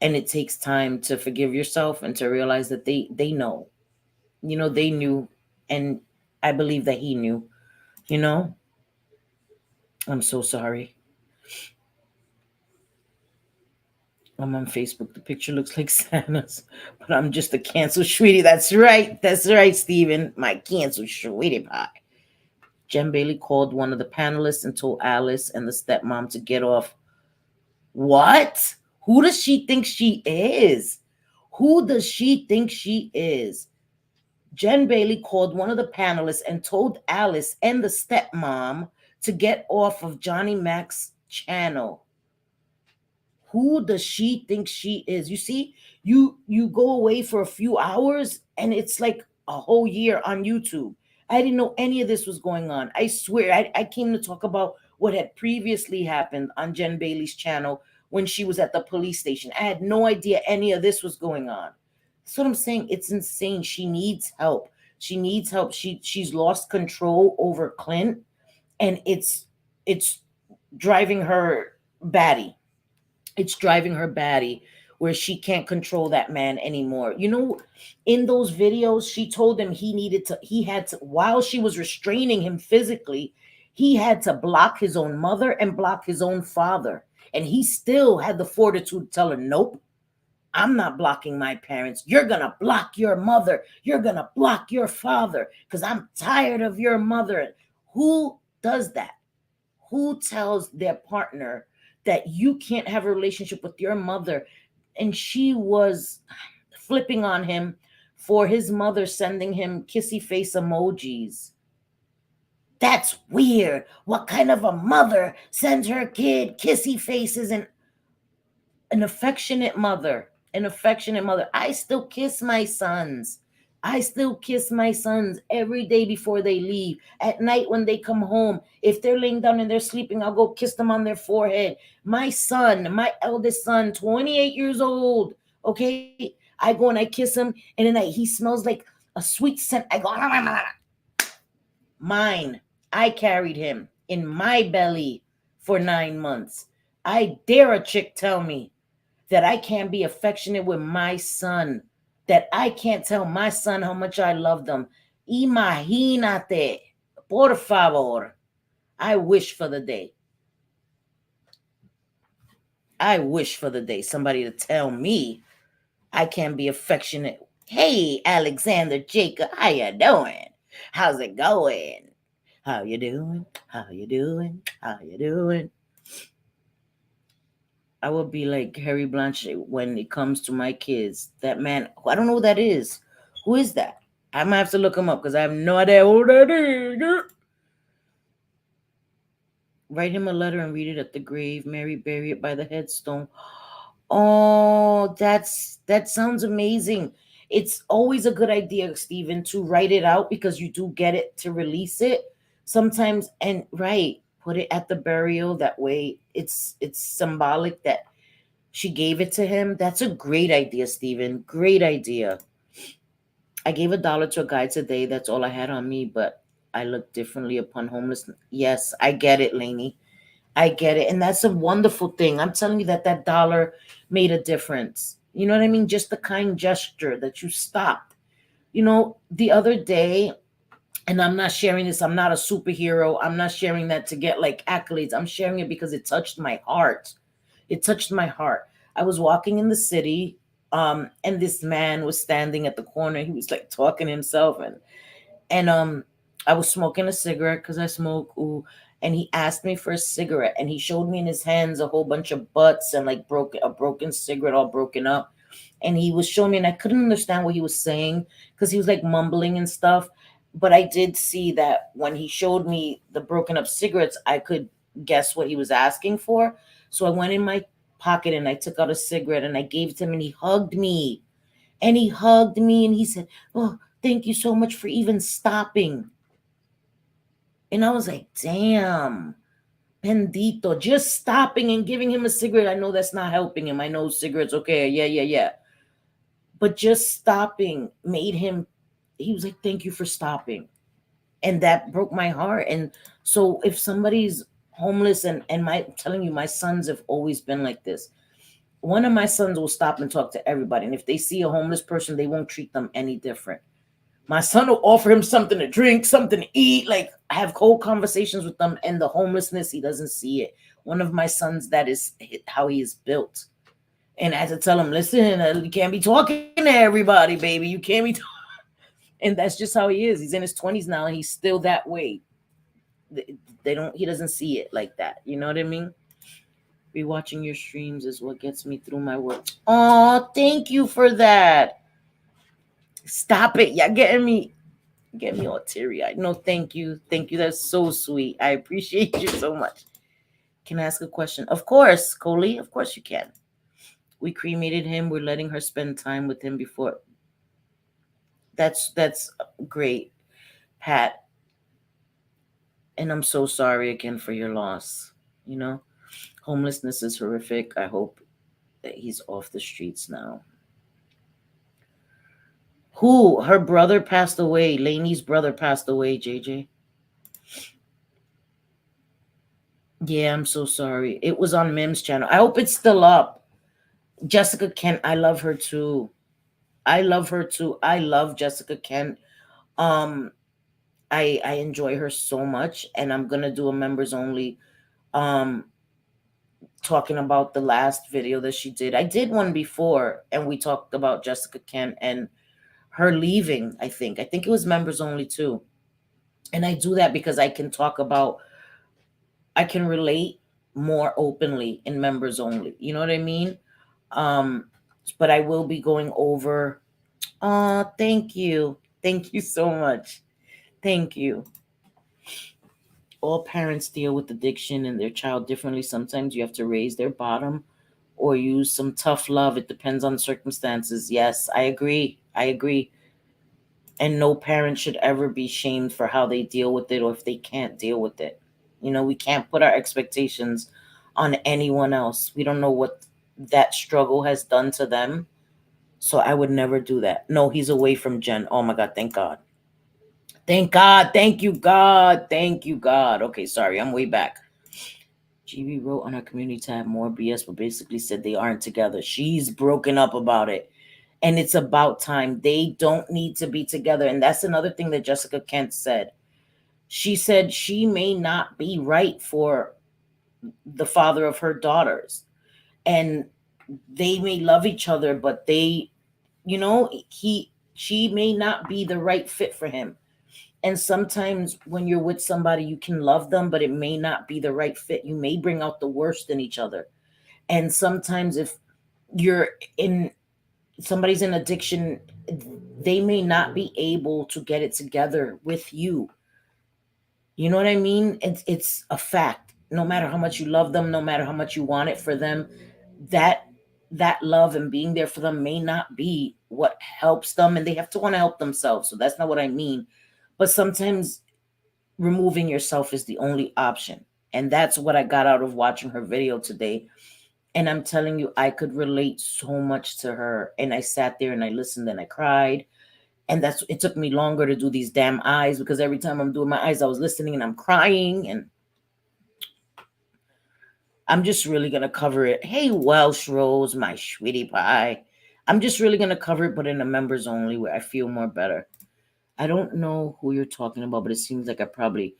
And it takes time to forgive yourself and to realize that they know, they knew. And I believe that he knew, you know, I'm so sorry. I'm on Facebook. The picture looks like Santa's, but I'm just a cancer sweetie. That's right. That's right, Steven. My cancer sweetie pie. Jen Bailey called one of the panelists and told Alice and the stepmom to get off. What? Who does she think she is? Who does she think she is? Jen Bailey called one of the panelists and told Alice and the stepmom to get off of Johnny Mac's channel. Who does she think she is? You see, you go away for a few hours and it's like a whole year on YouTube. I didn't know any of this was going on. I swear, I came to talk about what had previously happened on Jen Bailey's channel when she was at the police station. I had no idea any of this was going on. That's what I'm saying. It's insane. She needs help. She needs help. She's lost control over Clint, and it's driving her batty. It's driving her batty where she can't control that man anymore. In those videos, she told him he had to, while she was restraining him physically, he had to block his own mother and block his own father. And he still had the fortitude to tell her, nope, I'm not blocking my parents. You're going to block your mother. You're going to block your father because I'm tired of your mother. Who does that? Who tells their partner that you can't have a relationship with your mother? And she was flipping on him for his mother sending him kissy face emojis. That's weird. What kind of a mother sends her kid kissy faces? And an affectionate mother. I still kiss my sons. I still kiss my sons every day before they leave. At night when they come home, if they're laying down and they're sleeping, I'll go kiss them on their forehead. My son, my eldest son, 28 years old, okay? I go and I kiss him, and then he smells like a sweet scent. I go, mine. I carried him in my belly for 9 months. I dare a chick tell me that I can't be affectionate with my son, that I can't tell my son how much I love them. Imagínate, por favor. I wish for the day. I wish for the day somebody to tell me I can be affectionate. Hey, Alexander Jacob, how you doing? How's it going? How you doing? How you doing? How you doing? I would be like Harry Blanchett when it comes to my kids. That man, I don't know who that is. Who is that? I might have to look him up because I have no idea who that is. Write him a letter and read it at the grave. Mary, bury it by the headstone. Oh, that sounds amazing. It's always a good idea, Stephen, to write it out because you do get it to release it sometimes. And right, put it at the burial. That way, it's symbolic that she gave it to him. That's a great idea, Stephen. Great idea. I gave $1 to a guy today. That's all I had on me, but I look differently upon homelessness. Yes, I get it, Lainey. I get it. And that's a wonderful thing. I'm telling you that dollar made a difference. You know what I mean? Just the kind gesture that you stopped. The other day, and I'm not sharing this, I'm not a superhero. I'm not sharing that to get like accolades. I'm sharing it because it touched my heart. It touched my heart. I was walking in the city, and this man was standing at the corner. He was like talking to himself, and I was smoking a cigarette because I smoke. Ooh, and he asked me for a cigarette, and he showed me in his hands a whole bunch of butts and like a broken cigarette, all broken up. And he was showing me, and I couldn't understand what he was saying because he was like mumbling and stuff. But I did see that when he showed me the broken up cigarettes, I could guess what he was asking for. So I went in my pocket and I took out a cigarette and I gave it to him, and he hugged me. And he hugged me and he said, "Oh, thank you so much for even stopping." And I was like, damn, bendito, just stopping and giving him a cigarette. I know that's not helping him. I know cigarettes, okay, yeah. But just stopping made him, he was like, thank you for stopping. And that broke my heart. And so if somebody's homeless, and I'm telling you, my sons have always been like this. One of my sons will stop and talk to everybody. And if they see a homeless person, they won't treat them any different. My son will offer him something to drink, something to eat, like have cold conversations with them. And the homelessness, he doesn't see it. One of my sons, that is how he is built. And I had to tell him, listen, you can't be talking to everybody, baby. You can't be. And that's just how he is. He's in his 20s now, and he's still that way. He doesn't see it like that. You know what I mean? Rewatching your streams is what gets me through my work. Oh, thank you for that. Stop it. Y'all getting me all teary-eyed. No, thank you. Thank you. That's so sweet. I appreciate you so much. Can I ask a question? Of course, Coley. Of course you can. We cremated him. We're letting her spend time with him before. That's great, Pat. And I'm so sorry again for your loss. Homelessness is horrific. I hope that he's off the streets now. Who? Her brother passed away. Lainey's brother passed away, JJ. Yeah, I'm so sorry. It was on Mim's channel. I hope it's still up. Jessica Kent, I love her too. I love Jessica Kent. I enjoy her so much, and I'm gonna do a members only talking about the last video that she did. I did one before, and we talked about Jessica Kent and her leaving. I think it was members only too. And I do that because I can relate more openly in members only. You know what I mean? But I will be going over. Oh, thank you. Thank you so much. Thank you. All parents deal with addiction and their child differently. Sometimes you have to raise their bottom or use some tough love. It depends on circumstances. Yes, I agree. And no parent should ever be shamed for how they deal with it or if they can't deal with it. We can't put our expectations on anyone else. We don't know what that struggle has done to them. So I would never do that. No, he's away from Jen. Oh my God, thank God. Thank God. Thank you, God. Thank you, God. Okay, sorry, I'm way back. GB wrote on our community tab more BS, but basically said they aren't together. She's broken up about it. And it's about time. They don't need to be together. And that's another thing that Jessica Kent said. She said she may not be right for the father of her daughters. And they may love each other, but she may not be the right fit for him. And sometimes when you're with somebody, you can love them, but it may not be the right fit. You may bring out the worst in each other. And sometimes if you're in somebody's in addiction, they may not be able to get it together with you. You know what I mean? It's a fact. No matter how much you love them, no matter how much you want it for them, that that love and being there for them may not be what helps them, and they have to want to help themselves. So that's not what I mean. But sometimes removing yourself is the only option. And that's what I got out of watching her video today. And I'm telling you, I could relate so much to her. And I sat there and I listened and I cried. And it took me longer to do these damn eyes, because every time I'm doing my eyes, I was listening and I'm crying. And I'm just really going to cover it. Hey, Welsh Rose, my sweetie pie. I'm just really going to cover it, but in the members only, where I feel more better. I don't know who you're talking about, but it seems like I probably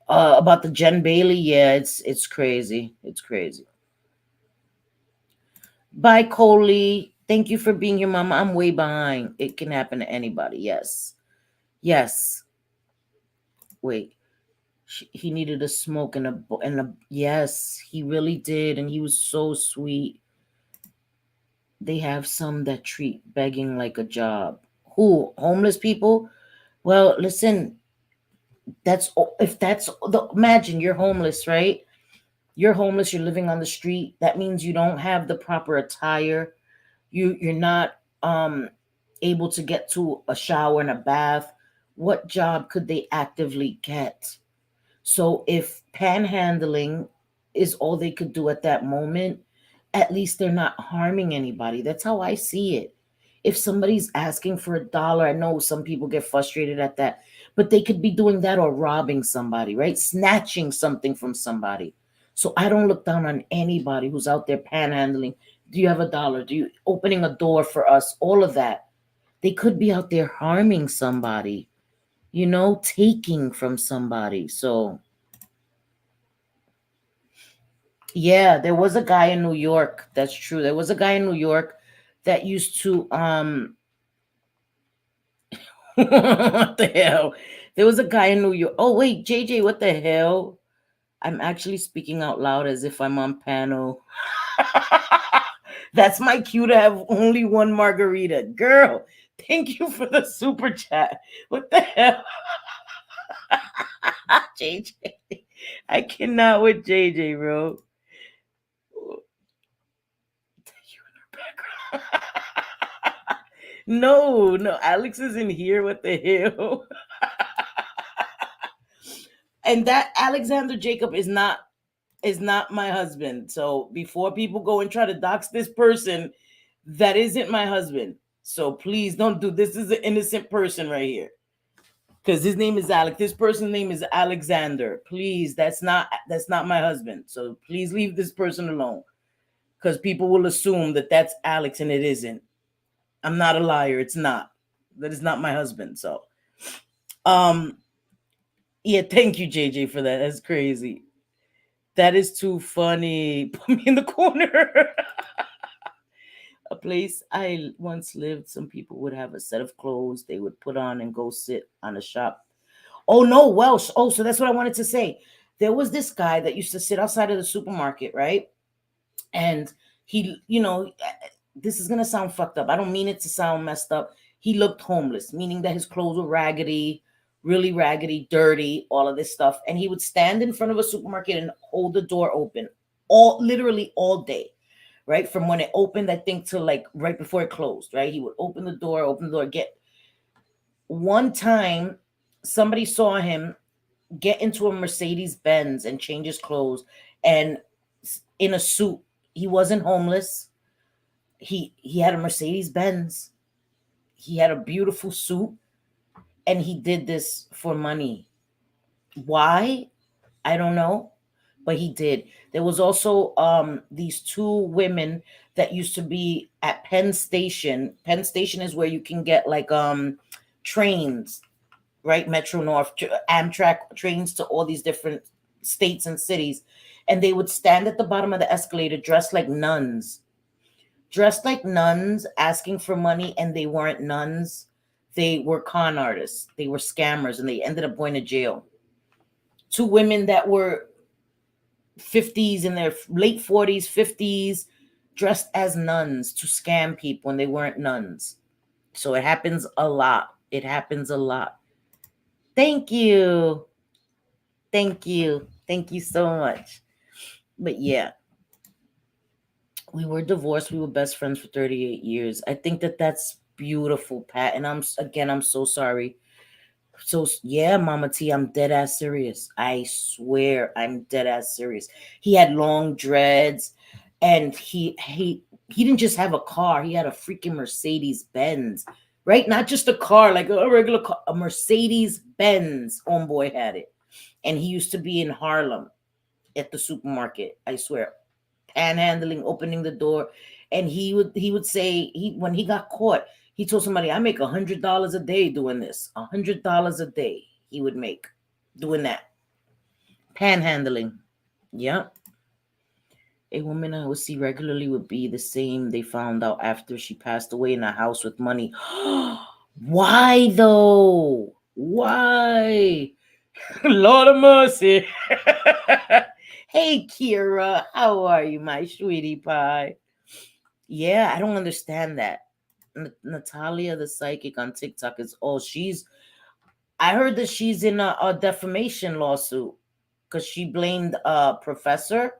about the Jen Bailey. Yeah, it's crazy. It's crazy. Bye, Coley. Thank you for being here, Mama. I'm way behind. It can happen to anybody. Yes. Yes. Wait. He needed a smoke and a yes, he really did, and he was so sweet. They have some that treat begging like a job. Who? Homeless people? Well, listen, imagine you're homeless, right? You're homeless, you're living on the street. That means you don't have the proper attire. You're not able to get to a shower and a bath. What job could they actively get? So if panhandling is all they could do at that moment, at least they're not harming anybody. That's how I see it. If somebody's asking for $1, I know some people get frustrated at that, but they could be doing that or robbing somebody, right? Snatching something from somebody. So I don't look down on anybody who's out there panhandling. Do you have $1? Do you opening a door for us? All of that. They could be out there harming somebody, taking from somebody. So yeah, there was a guy in New York. That's true. There was a guy in New York that used to what the hell? There was a guy in New York. Oh wait, JJ, what the hell? I'm actually speaking out loud as if I'm on panel. That's my cue to have only one margarita. Girl, thank you for the super chat. What the hell? JJ. I cannot with JJ, bro. You in her background. No, Alex isn't here. What the hell? And that Alexander Jacob is not my husband. So before people go and try to dox this person, that isn't my husband. So please don't do this. Is an innocent person right here. Because his name is Alex. This person's name is Alexander. Please, that's not my husband. So please leave this person alone. Because people will assume that that's Alex and it isn't. I'm not a liar. It's not. That is not my husband. So yeah, thank you, JJ, for that. That's crazy. That is too funny. Put me in the corner. A place I once lived, some people would have a set of clothes they would put on and go sit on a shop. Oh, no, Welsh. Oh, so that's what I wanted to say. There was this guy that used to sit outside of the supermarket, right? And he, this is going to sound fucked up. I don't mean it to sound messed up. He looked homeless, meaning that his clothes were raggedy, really raggedy, dirty, all of this stuff. And he would stand in front of a supermarket and hold the door open literally all day, right? From when it opened, I think, to like right before it closed, right? He would open the door, One time, somebody saw him get into a Mercedes Benz and change his clothes and in a suit. He wasn't homeless. He had a Mercedes Benz. He had a beautiful suit and he did this for money. Why? I don't know, but he did. There was also these two women that used to be at Penn Station. Penn Station is where you can get like trains, right? Metro North, Amtrak trains to all these different states and cities. And they would stand at the bottom of the escalator dressed like nuns, asking for money, and they weren't nuns. They were con artists, they were scammers, and they ended up going to jail. Two women that were 50s, in their late 40s, 50s, dressed as nuns to scam people, and they weren't nuns. So it happens a lot. It happens a lot. Thank you. Thank you. Thank you so much. But yeah, we were divorced. We were best friends for 38 years. I think that that's beautiful, Pat. And I'm so sorry. So yeah, Mama T, I'm dead ass serious. I swear I'm dead ass serious. He had long dreads and he didn't just have a car, he had a freaking Mercedes Benz. Right? Not just a car, like a regular car, a Mercedes Benz. Homeboy had it. And he used to be in Harlem at the supermarket. I swear, panhandling, opening the door, and he would say when he got caught, he told somebody, "I make $100 a day doing this. $100 a day he would make doing that, panhandling." Yep. A woman I would see regularly would be the same. They found out after she passed away in a house with money. Why though? Why? Lord of mercy. Hey, Kira, how are you, my sweetie pie? Yeah, I don't understand that. Natalia the psychic on TikTok is I heard that she's in a defamation lawsuit because she blamed a professor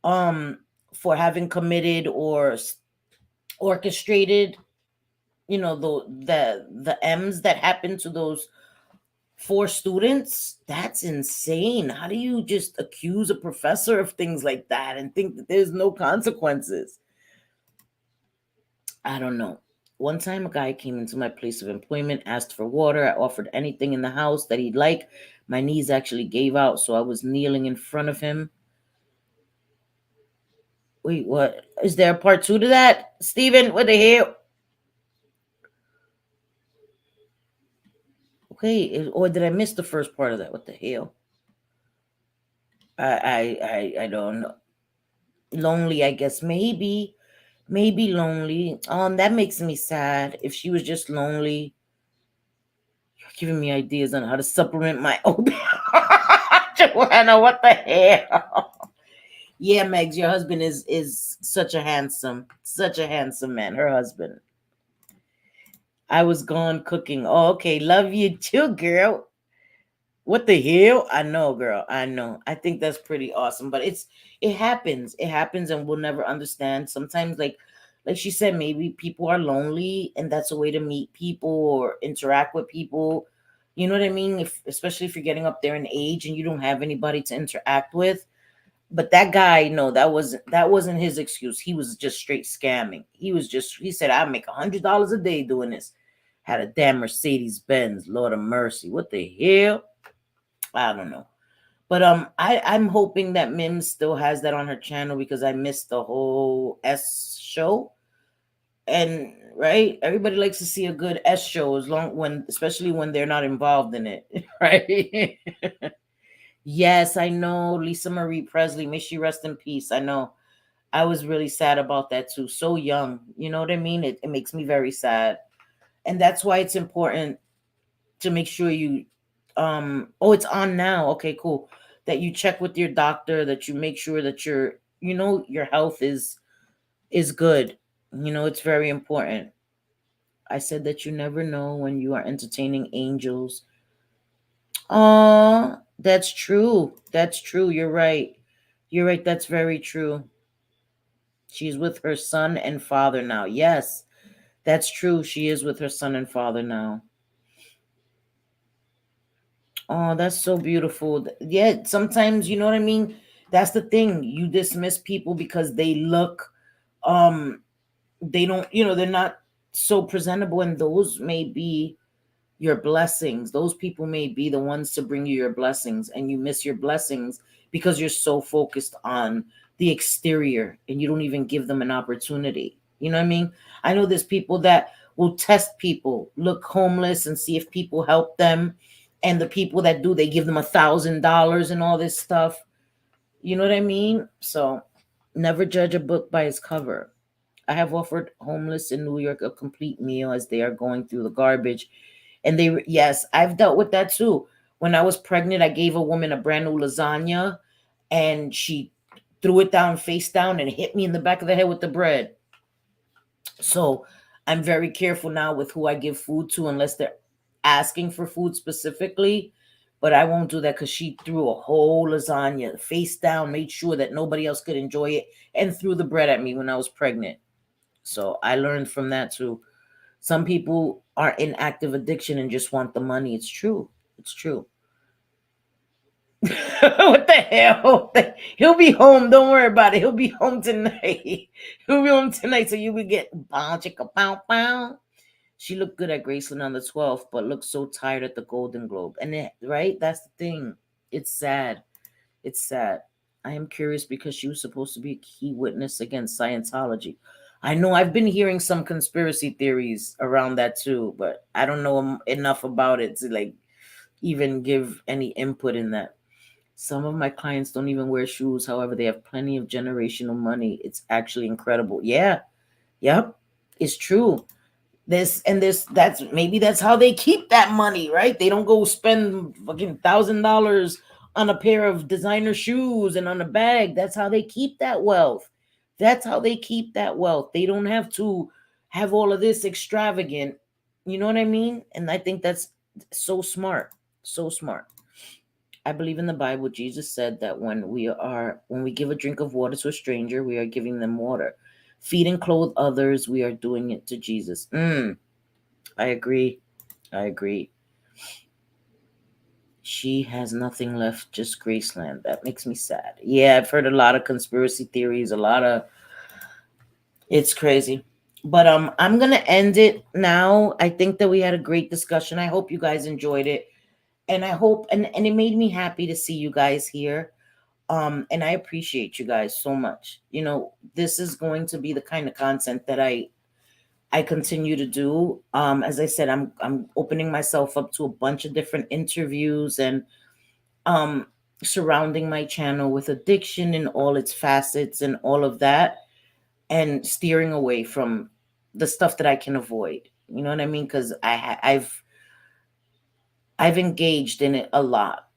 um for having committed or orchestrated, the M's that happened to those four students. That's insane. How do you just accuse a professor of things like that and think that there's no consequences? I don't know. One time, a guy came into my place of employment, asked for water. I offered anything in the house that he'd like. My knees actually gave out, so I was kneeling in front of him. Wait, what? Is there a part two to that? Steven, what the hell? Okay, or did I miss the first part of that? What the hell? I don't know. Lonely, I guess. Maybe lonely. That makes me sad. If she was just lonely, you're giving me ideas on how to supplement my opium. Joanna, what the hell? Yeah, Megs, your husband is such a handsome man. Her husband. I was gone cooking. Oh, okay. Love you too, girl. What the hell? I know, girl. I know. I think that's pretty awesome. But it happens. It happens and we'll never understand. Sometimes like she said, maybe people are lonely and that's a way to meet people or interact with people. You know what I mean? Especially if you're getting up there in age and you don't have anybody to interact with. But that guy, no, that wasn't his excuse. He was just straight scamming. He said, I make $100 a day doing this. Had a damn Mercedes Benz. Lord of mercy. What the hell? I don't know. But I'm hoping that Mims still has that on her channel because I missed the whole S show. And right, everybody likes to see a good S show especially when they're not involved in it, right? Yes, I know. Lisa Marie Presley, may she rest in peace. I know. I was really sad about that too. So young, you know what I mean? It makes me very sad. And that's why it's important to make sure you it's on now. Okay, cool. That you check with your doctor, that you make sure that your health is good. It's very important. I said that you never know when you are entertaining angels. Oh, that's true. That's true. You're right. You're right. That's very true. She's with her son and father now. Yes, that's true. She is with her son and father now. Oh, that's so beautiful. Yeah, sometimes you know what I mean? That's the thing. You dismiss people because they look um they don't, they're not so presentable, and those may be your blessings. Those people may be the ones to bring you your blessings, and you miss your blessings because you're so focused on the exterior and you don't even give them an opportunity. You know what I mean? I know there's people that will test people, look homeless and see if people help them. And the people that do, they give them $1,000 and all this stuff. You know what I mean? So never judge a book by its cover. I have offered homeless in New York a complete meal as they are going through the garbage. And yes, I've dealt with that too. When I was pregnant, I gave a woman a brand new lasagna and she threw it down face down and hit me in the back of the head with the bread. So I'm very careful now with who I give food to unless they're asking for food specifically. But I won't do that because she threw a whole lasagna face down, made sure that nobody else could enjoy it, and threw the bread at me when I was pregnant. So I learned from that too. Some people are in active addiction and just want the money. It's true. It's true. What the hell? He'll be home. Don't worry about it. He'll be home tonight. He'll be home tonight. So you will get pow chicka pow pow. She looked good at Graceland on the 12th, but looked so tired at the Golden Globe. And right, that's the thing. It's sad. It's sad. I am curious because she was supposed to be a key witness against Scientology. I know I've been hearing some conspiracy theories around that too, but I don't know enough about it to like even give any input in that. Some of my clients don't even wear shoes. However, they have plenty of generational money. It's actually incredible. Yeah. Yep. It's true. That's maybe that's how they keep that money, right? They don't go spend fucking $1,000 on a pair of designer shoes and on a bag. That's how they keep that wealth. That's how they keep that wealth. They don't have to have all of this extravagant. You know what I mean? And I think that's so smart. So smart. I believe in the Bible. Jesus said that when we give a drink of water to a stranger, we are giving them water. Feed and clothe others, we are doing it to Jesus. I agree. I agree. She has nothing left, just Graceland. That makes me sad. Yeah, I've heard a lot of conspiracy theories, a lot of it's crazy. But I'm gonna end it now. I think that we had a great discussion. I hope you guys enjoyed it. And I hope and it made me happy to see you guys here. And I appreciate you guys so much. This is going to be the kind of content that I continue to do. As I said, I'm opening myself up to a bunch of different interviews and um surrounding my channel with addiction and all its facets and all of that, and steering away from the stuff that I can avoid. You know what I mean? Because I've engaged in it a lot,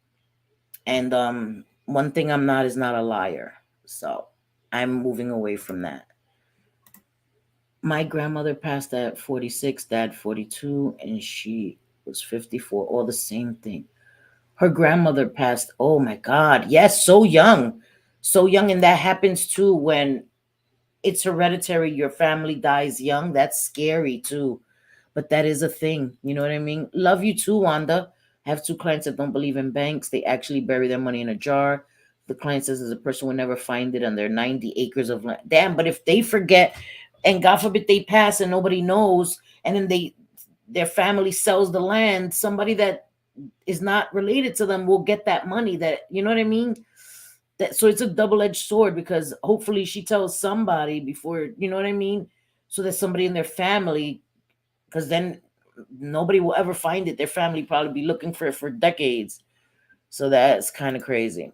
and one thing I'm not is not a liar. So I'm moving away from that. My grandmother passed at 46, dad 42, and she was 54. All the same thing. Her grandmother passed. Oh my God. Yes, so young. So young. And that happens too when it's hereditary. Your family dies young. That's scary too. But that is a thing. You know what I mean? Love you too, Wanda. I have two clients that don't believe in banks. They actually bury their money in a jar. The client says the person will never find it on their 90 acres of land. Damn, but if they forget and God forbid they pass and nobody knows, and then their family sells the land, somebody that is not related to them will get that money. That, you know what I mean? That, so it's a double-edged sword, because hopefully she tells somebody before, you know what I mean, so that somebody in their family, because then nobody will ever find it. Their family probably be looking for it for decades. So that's kind of crazy.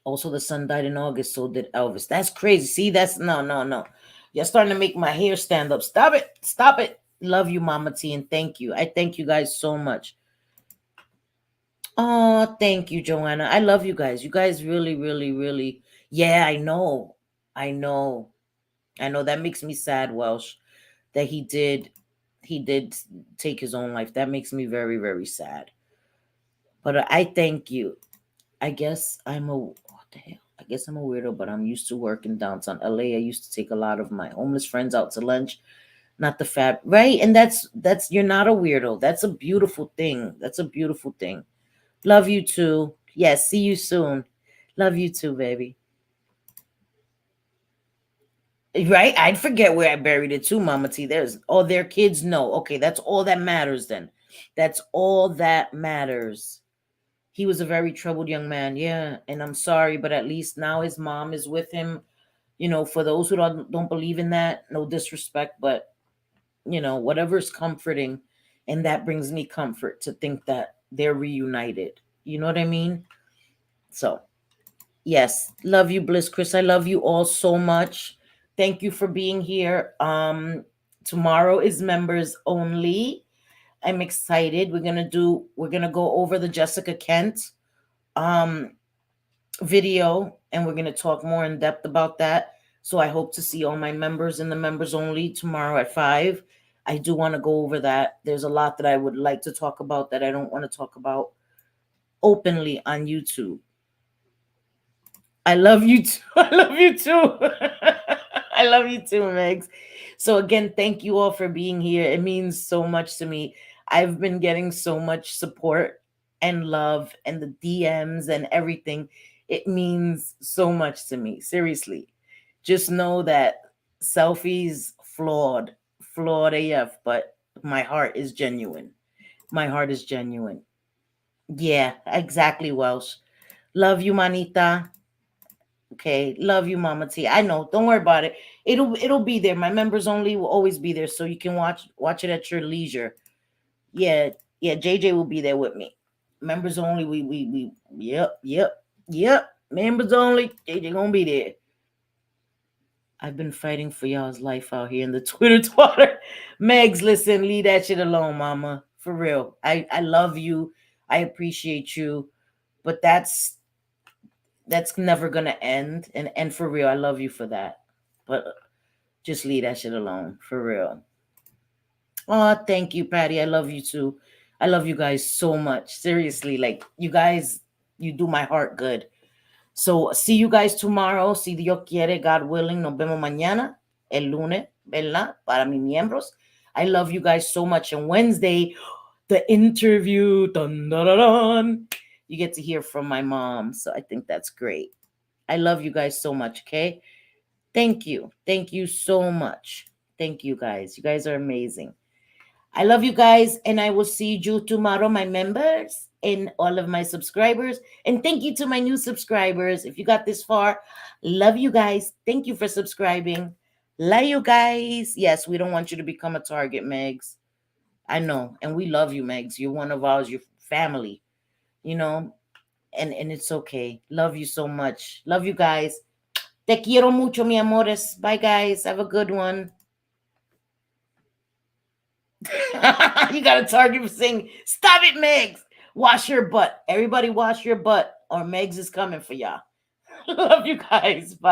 Also, the son died in August, so did Elvis. That's crazy. See, that's no, no, no. You're starting to make my hair stand up. Stop it. Stop it. Love you, Mama T, and thank you. I thank you guys so much. Oh, thank you, Joanna. I love you guys. You guys really, really, really. Yeah, I know. I know. I know that makes me sad, Welsh, that he did take his own life. That makes me very, very sad. But I thank you. I guess I'm a what the hell? I guess I'm a weirdo, but I'm used to working downtown LA. I used to take a lot of my homeless friends out to lunch. not the fab, right? And that's you're not a weirdo. That's a beautiful thing. That's a beautiful thing. Love you too. Yes, see you soon. Love you too, baby. Right? I'd forget where I buried it too, Mama T. There's oh, their kids know. Okay, that's all that matters then. That's all that matters. He was a very troubled young man. Yeah, and I'm sorry, but at least now his mom is with him. For those who don't believe in that, no disrespect, but whatever's comforting, and that brings me comfort to think that they're reunited. You know what I mean? So, yes, love you, Bliss Chris. I love you all so much. Thank you for being here. Tomorrow is members only. I'm excited. We're gonna go over the Jessica Kent um video, and we're gonna talk more in depth about that. So I hope to see all my members in the members only tomorrow at 5. I do want to go over that. There's a lot that I would like to talk about that I don't want to talk about openly on YouTube. I love you too. I love you too. I love you too, Megs. So again, thank you all for being here. It means so much to me. I've been getting so much support and love and the DMs and everything. It means so much to me. Seriously. Just know that selfies flawed AF, but my heart is genuine. My heart is genuine. Yeah, exactly, Welsh. Love you, Manita. Okay, love you, Mama T. I know. Don't worry about it. It'll be there. My members only will always be there, so you can watch it at your leisure. Yeah, yeah. JJ will be there with me. Members only. We. Yep. Members only. JJ gonna be there. I've been fighting for y'all's life out here in the Twitter twatter. Megs, listen, leave that shit alone, Mama. For real. I love you. I appreciate you, but that's never gonna end. And for real, I love you for that. But just leave that shit alone. For real. Oh, thank you, Patty. I love you too. I love you guys so much. Seriously, like you guys, you do my heart good. So see you guys tomorrow. Si Dios quiere, God willing, nos vemos mañana, el lunes, ¿verdad? Para mis miembros. I love you guys so much. And Wednesday, the interview, dun, dun, dun, dun, you get to hear from my mom. So I think that's great. I love you guys so much, okay? Thank you. Thank you so much. Thank you guys. You guys are amazing. I love you guys, and I will see you tomorrow, my members and all of my subscribers. And thank you to my new subscribers. If you got this far, love you guys. Thank you for subscribing. Love you guys. Yes, we don't want you to become a target, Megs. I know. And we love you, Megs. You're one of ours, your family, and it's okay. Love you so much. Love you guys. Te quiero mucho, mi amores. Bye, guys. Have a good one. You got a target for saying, stop it, Megs. Wash your butt. Everybody wash your butt, or Megs is coming for y'all. Love you guys. Bye.